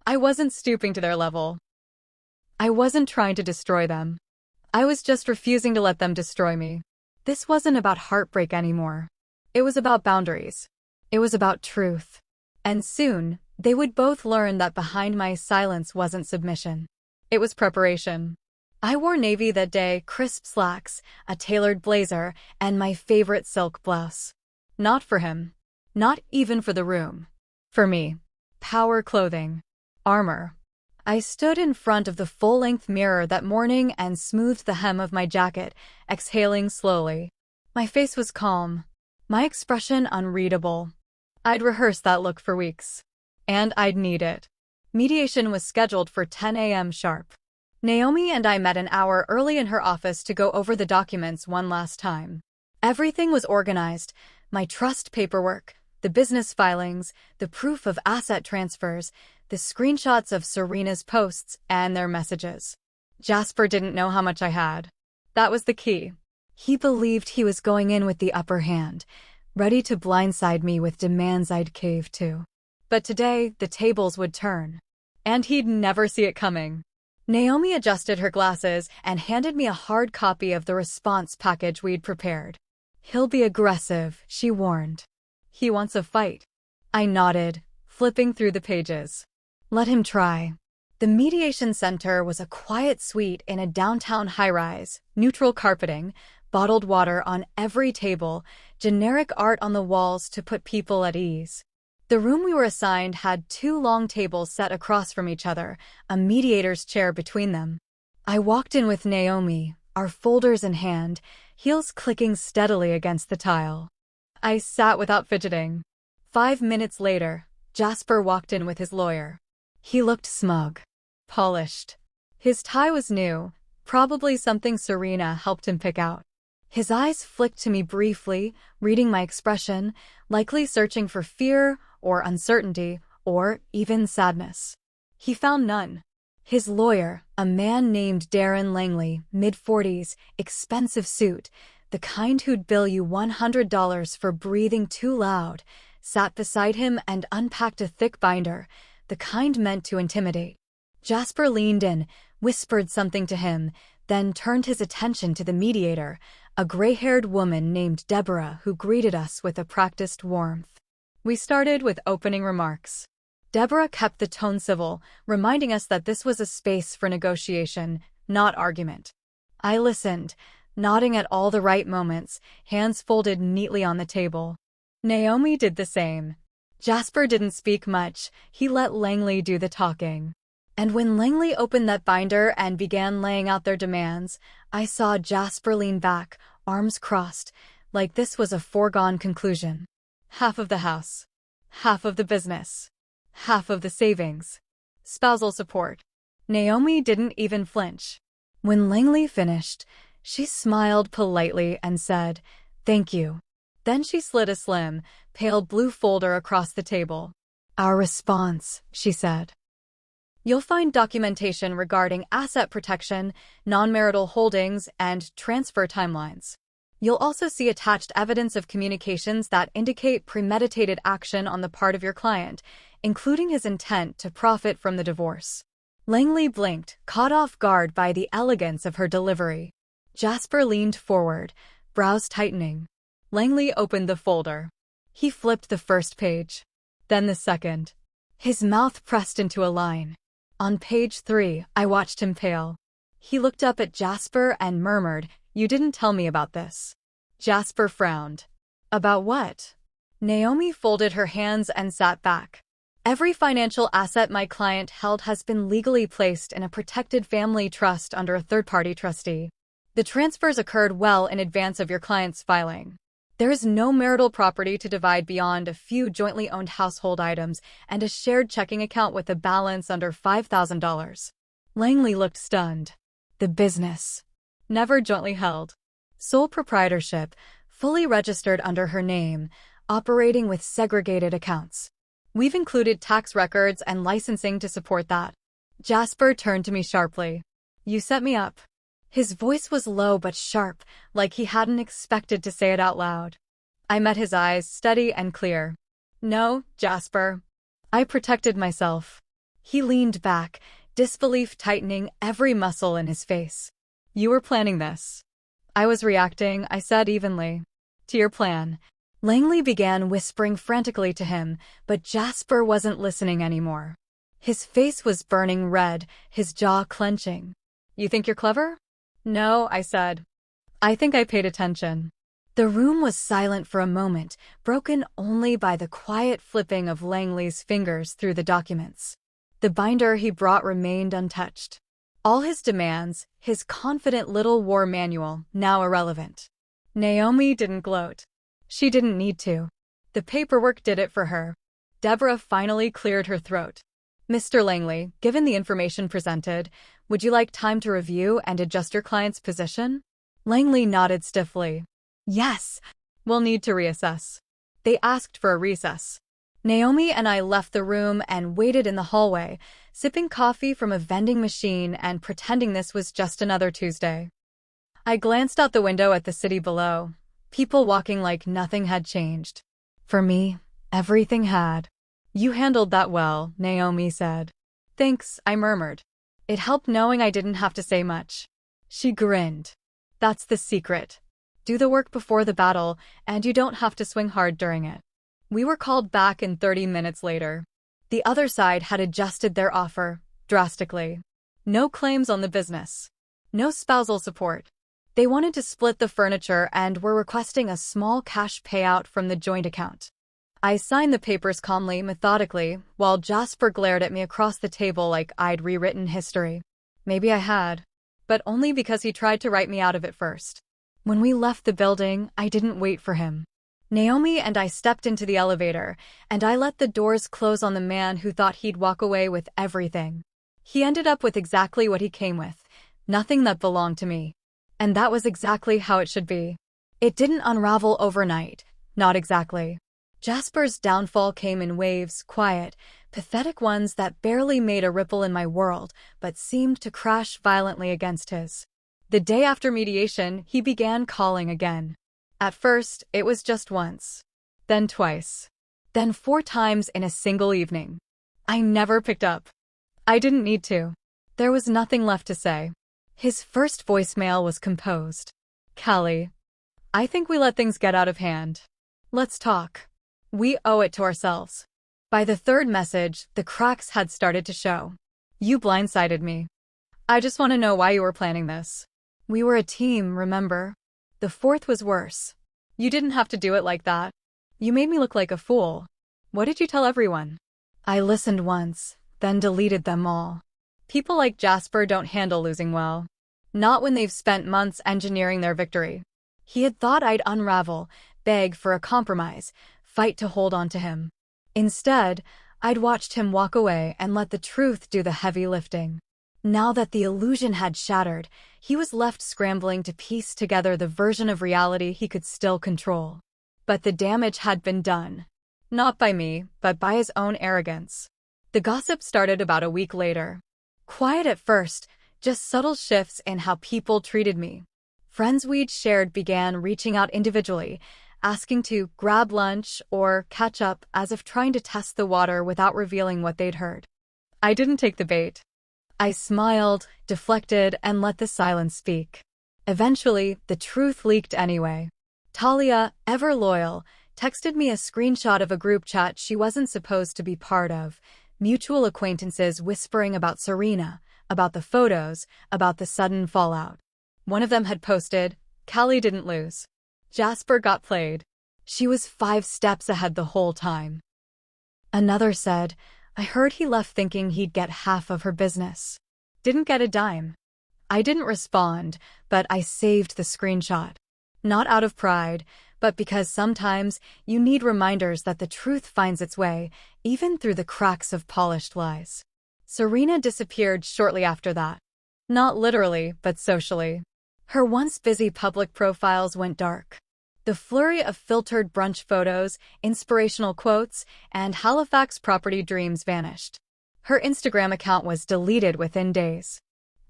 I wasn't stooping to their level. I wasn't trying to destroy them. I was just refusing to let them destroy me. This wasn't about heartbreak anymore. It was about boundaries. It was about truth. And soon, they would both learn that behind my silence wasn't submission. It was preparation. I wore navy that day, crisp slacks, a tailored blazer, and my favorite silk blouse. Not for him. Not even for the room. For me. Power clothing. Armor. I stood in front of the full-length mirror that morning and smoothed the hem of my jacket, exhaling slowly. My face was calm. My expression unreadable. I'd rehearsed that look for weeks. And I'd need it. Mediation was scheduled for 10 a.m. sharp. Naomi and I met an hour early in her office to go over the documents one last time. Everything was organized. My trust paperwork, the business filings, the proof of asset transfers, the screenshots of Serena's posts and their messages. Jasper didn't know how much I had. That was the key. He believed he was going in with the upper hand, ready to blindside me with demands I'd cave to. But today, the tables would turn. And he'd never see it coming. Naomi adjusted her glasses and handed me a hard copy of the response package we'd prepared. He'll be aggressive, she warned. He wants a fight. I nodded, flipping through the pages. Let him try. The mediation center was a quiet suite in a downtown high-rise, neutral carpeting, bottled water on every table, generic art on the walls to put people at ease. The room we were assigned had 2 long tables set across from each other, a mediator's chair between them. I walked in with Naomi, our folders in hand, heels clicking steadily against the tile. I sat without fidgeting. 5 minutes later, Jasper walked in with his lawyer. He looked smug. Polished. His tie was new, probably something Serena helped him pick out. His eyes flicked to me briefly, reading my expression, likely searching for fear or uncertainty or even sadness. He found none. His lawyer, a man named Darren Langley, mid-40s, expensive suit, the kind who'd bill you $100 for breathing too loud, sat beside him and unpacked a thick binder, the kind meant to intimidate. Jasper leaned in, whispered something to him, then turned his attention to the mediator, a gray-haired woman named Deborah who greeted us with a practiced warmth. We started with opening remarks. Deborah kept the tone civil, reminding us that this was a space for negotiation, not argument. I listened, nodding at all the right moments, hands folded neatly on the table. Naomi did the same. Jasper didn't speak much, he let Langley do the talking. And when Langley opened that binder and began laying out their demands, I saw Jasper lean back, arms crossed, like this was a foregone conclusion. Half of the house. Half of the business. Half of the savings. Spousal support. Naomi didn't even flinch. When Langley finished, she smiled politely and said, "Thank you." Then she slid a slim, pale blue folder across the table. "Our response," she said. "You'll find documentation regarding asset protection, non-marital holdings, and transfer timelines. You'll also see attached evidence of communications that indicate premeditated action on the part of your client, including his intent to profit from the divorce." Langley blinked, caught off guard by the elegance of her delivery. Jasper leaned forward, brows tightening. Langley opened the folder. He flipped the first page. Then the second. His mouth pressed into a line. On page 3, I watched him pale. He looked up at Jasper and murmured, "You didn't tell me about this." Jasper frowned. "About what?" Naomi folded her hands and sat back. "Every financial asset my client held has been legally placed in a protected family trust under a third-party trustee. The transfers occurred well in advance of your client's filing. There is no marital property to divide beyond a few jointly owned household items and a shared checking account with a balance under $5,000. Langley looked stunned. The business. Never jointly held. Sole proprietorship, fully registered under her name, operating with segregated accounts. We've included tax records and licensing to support that." Jasper turned to me sharply. "You set me up." His voice was low but sharp, like he hadn't expected to say it out loud. I met his eyes, steady and clear. "No, Jasper. I protected myself." He leaned back, disbelief tightening every muscle in his face. "You were planning this." I was reacting, I said evenly. To your plan. Langley began whispering frantically to him, but Jasper wasn't listening anymore. His face was burning red, his jaw clenching. You think you're clever? No, I said. I think I paid attention. The room was silent for a moment, broken only by the quiet flipping of Langley's fingers through the documents. The binder he brought remained untouched. All his demands, his confident little war manual, now irrelevant. Naomi didn't gloat. She didn't need to. The paperwork did it for her. Deborah finally cleared her throat. Mr. Langley, given the information presented, would you like time to review and adjust your client's position? Langley nodded stiffly. Yes. We'll need to reassess. They asked for a recess. Naomi and I left the room and waited in the hallway, sipping coffee from a vending machine and pretending this was just another Tuesday. I glanced out the window at the city below, people walking like nothing had changed. For me, everything had. You handled that well, Naomi said. Thanks, I murmured. It helped knowing I didn't have to say much. She grinned. That's the secret. Do the work before the battle, and you don't have to swing hard during it. We were called back in 30 minutes later. The other side had adjusted their offer, drastically. No claims on the business. No spousal support. They wanted to split the furniture and were requesting a small cash payout from the joint account. I signed the papers calmly, methodically, while Jasper glared at me across the table like I'd rewritten history. Maybe I had, but only because he tried to write me out of it first. When we left the building, I didn't wait for him. Naomi and I stepped into the elevator, and I let the doors close on the man who thought he'd walk away with everything. He ended up with exactly what he came with, nothing that belonged to me. And that was exactly how it should be. It didn't unravel overnight, not exactly. Jasper's downfall came in waves, quiet, pathetic ones that barely made a ripple in my world, but seemed to crash violently against his. The day after mediation, he began calling again. At first, it was just once. Then twice. Then 4 times in a single evening. I never picked up. I didn't need to. There was nothing left to say. His first voicemail was composed. Callie, I think we let things get out of hand. Let's talk. We owe it to ourselves. By the 3rd message, the cracks had started to show. You blindsided me. I just want to know why you were planning this. We were a team, remember? The 4th was worse. You didn't have to do it like that. You made me look like a fool. What did you tell everyone? I listened once, then deleted them all. People like Jasper don't handle losing well. Not when they've spent months engineering their victory. He had thought I'd unravel, beg for a compromise, fight to hold on to him. Instead, I'd watched him walk away and let the truth do the heavy lifting. Now that the illusion had shattered, he was left scrambling to piece together the version of reality he could still control. But the damage had been done. Not by me, but by his own arrogance. The gossip started about a week later. Quiet at first, just subtle shifts in how people treated me. Friends we'd shared began reaching out individually, asking to grab lunch or catch up as if trying to test the water without revealing what they'd heard. I didn't take the bait. I smiled, deflected, and let the silence speak. Eventually, the truth leaked anyway. Talia, ever loyal, texted me a screenshot of a group chat she wasn't supposed to be part of, mutual acquaintances whispering about Serena, about the photos, about the sudden fallout. One of them had posted, Callie didn't lose. Jasper got played. She was 5 steps ahead the whole time. Another said, I heard he left thinking he'd get half of her business. Didn't get a dime. I didn't respond, but I saved the screenshot. Not out of pride, but because sometimes you need reminders that the truth finds its way, even through the cracks of polished lies. Serena disappeared shortly after that. Not literally, but socially. Her once busy public profiles went dark. The flurry of filtered brunch photos, inspirational quotes, and Halifax property dreams vanished. Her Instagram account was deleted within days.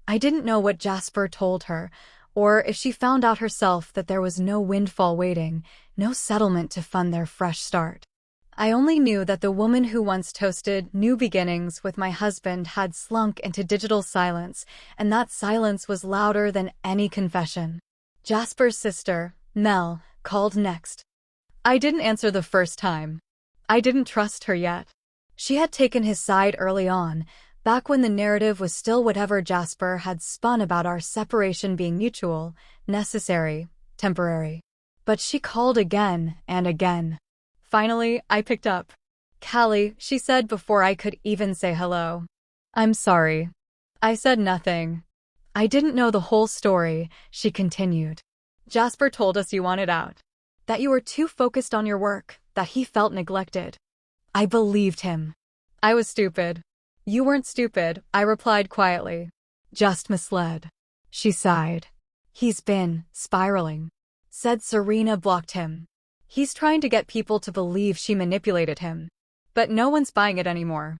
I didn't know what Jasper told her, or if she found out herself that there was no windfall waiting, no settlement to fund their fresh start. I only knew that the woman who once toasted new beginnings with my husband had slunk into digital silence, and that silence was louder than any confession. Jasper's sister, Mel, called next. I didn't answer the first time. I didn't trust her yet. She had taken his side early on, back when the narrative was still whatever Jasper had spun about our separation being mutual, necessary, temporary. But she called again and again. Finally, I picked up. "Callie," she said before I could even say hello. "I'm sorry." I said nothing. "I didn't know the whole story," she continued. "Jasper told us you wanted out. That you were too focused on your work, that he felt neglected." I believed him. I was stupid. "You weren't stupid," I replied quietly. "Just misled." She sighed. "He's been spiraling," said Serena blocked him. "He's trying to get people to believe she manipulated him. But no one's buying it anymore."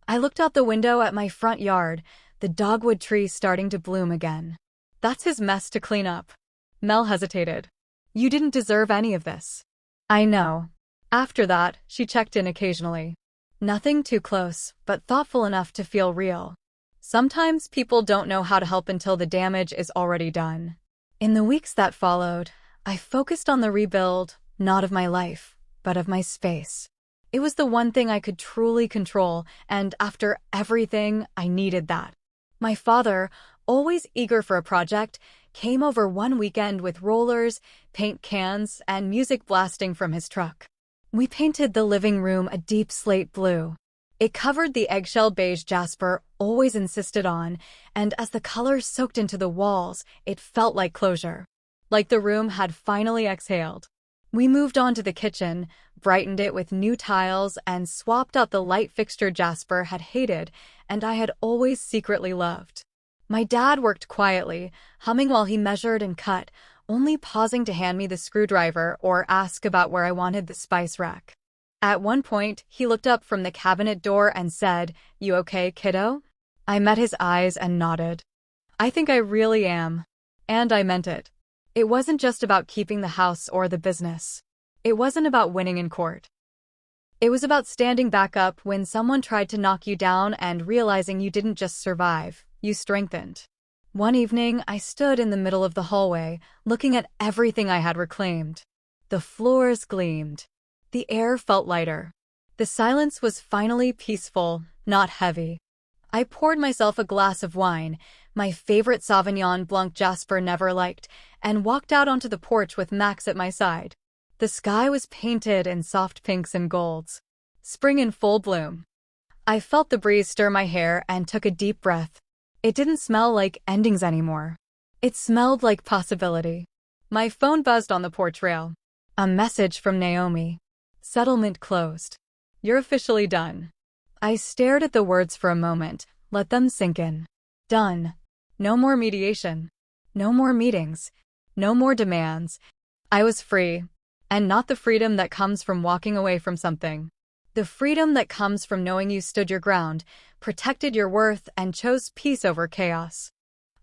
I looked out the window at my front yard, the dogwood tree starting to bloom again. "That's his mess to clean up." Mel hesitated. "You didn't deserve any of this." "I know." After that, she checked in occasionally. Nothing too close, but thoughtful enough to feel real. Sometimes people don't know how to help until the damage is already done. In the weeks that followed, I focused on the rebuild, not of my life, but of my space. It was the one thing I could truly control, and after everything, I needed that. My father, always eager for a project, came over one weekend with rollers, paint cans, and music blasting from his truck. We painted the living room a deep slate blue. It covered the eggshell beige Jasper always insisted on, and as the colors soaked into the walls, it felt like closure. Like the room had finally exhaled. We moved on to the kitchen, brightened it with new tiles, and swapped out the light fixture Jasper had hated and I had always secretly loved. My dad worked quietly, humming while he measured and cut, only pausing to hand me the screwdriver or ask about where I wanted the spice rack. At one point, he looked up from the cabinet door and said, "You okay, kiddo?" I met his eyes and nodded. "I think I really am." And I meant it. It wasn't just about keeping the house or the business. It wasn't about winning in court. It was about standing back up when someone tried to knock you down and realizing you didn't just survive, you strengthened. One evening, I stood in the middle of the hallway, looking at everything I had reclaimed. The floors gleamed. The air felt lighter. The silence was finally peaceful, not heavy. I poured myself a glass of wine, my favorite Sauvignon Blanc Jasper never liked, and walked out onto the porch with Max at my side. The sky was painted in soft pinks and golds. Spring in full bloom. I felt the breeze stir my hair and took a deep breath. It didn't smell like endings anymore. It smelled like possibility. My phone buzzed on the porch rail. A message from Naomi. "Settlement closed. You're officially done." I stared at the words for a moment, let them sink in. Done. No more mediation. No more meetings. No more demands. I was free. And not the freedom that comes from walking away from something. The freedom that comes from knowing you stood your ground, protected your worth, and chose peace over chaos.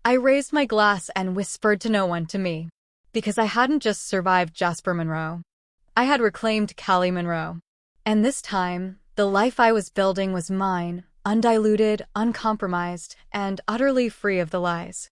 I raised my glass and whispered to no one, to me. Because I hadn't just survived Jasper Monroe. I had reclaimed Callie Monroe. And this time, the life I was building was mine, undiluted, uncompromised, and utterly free of the lies.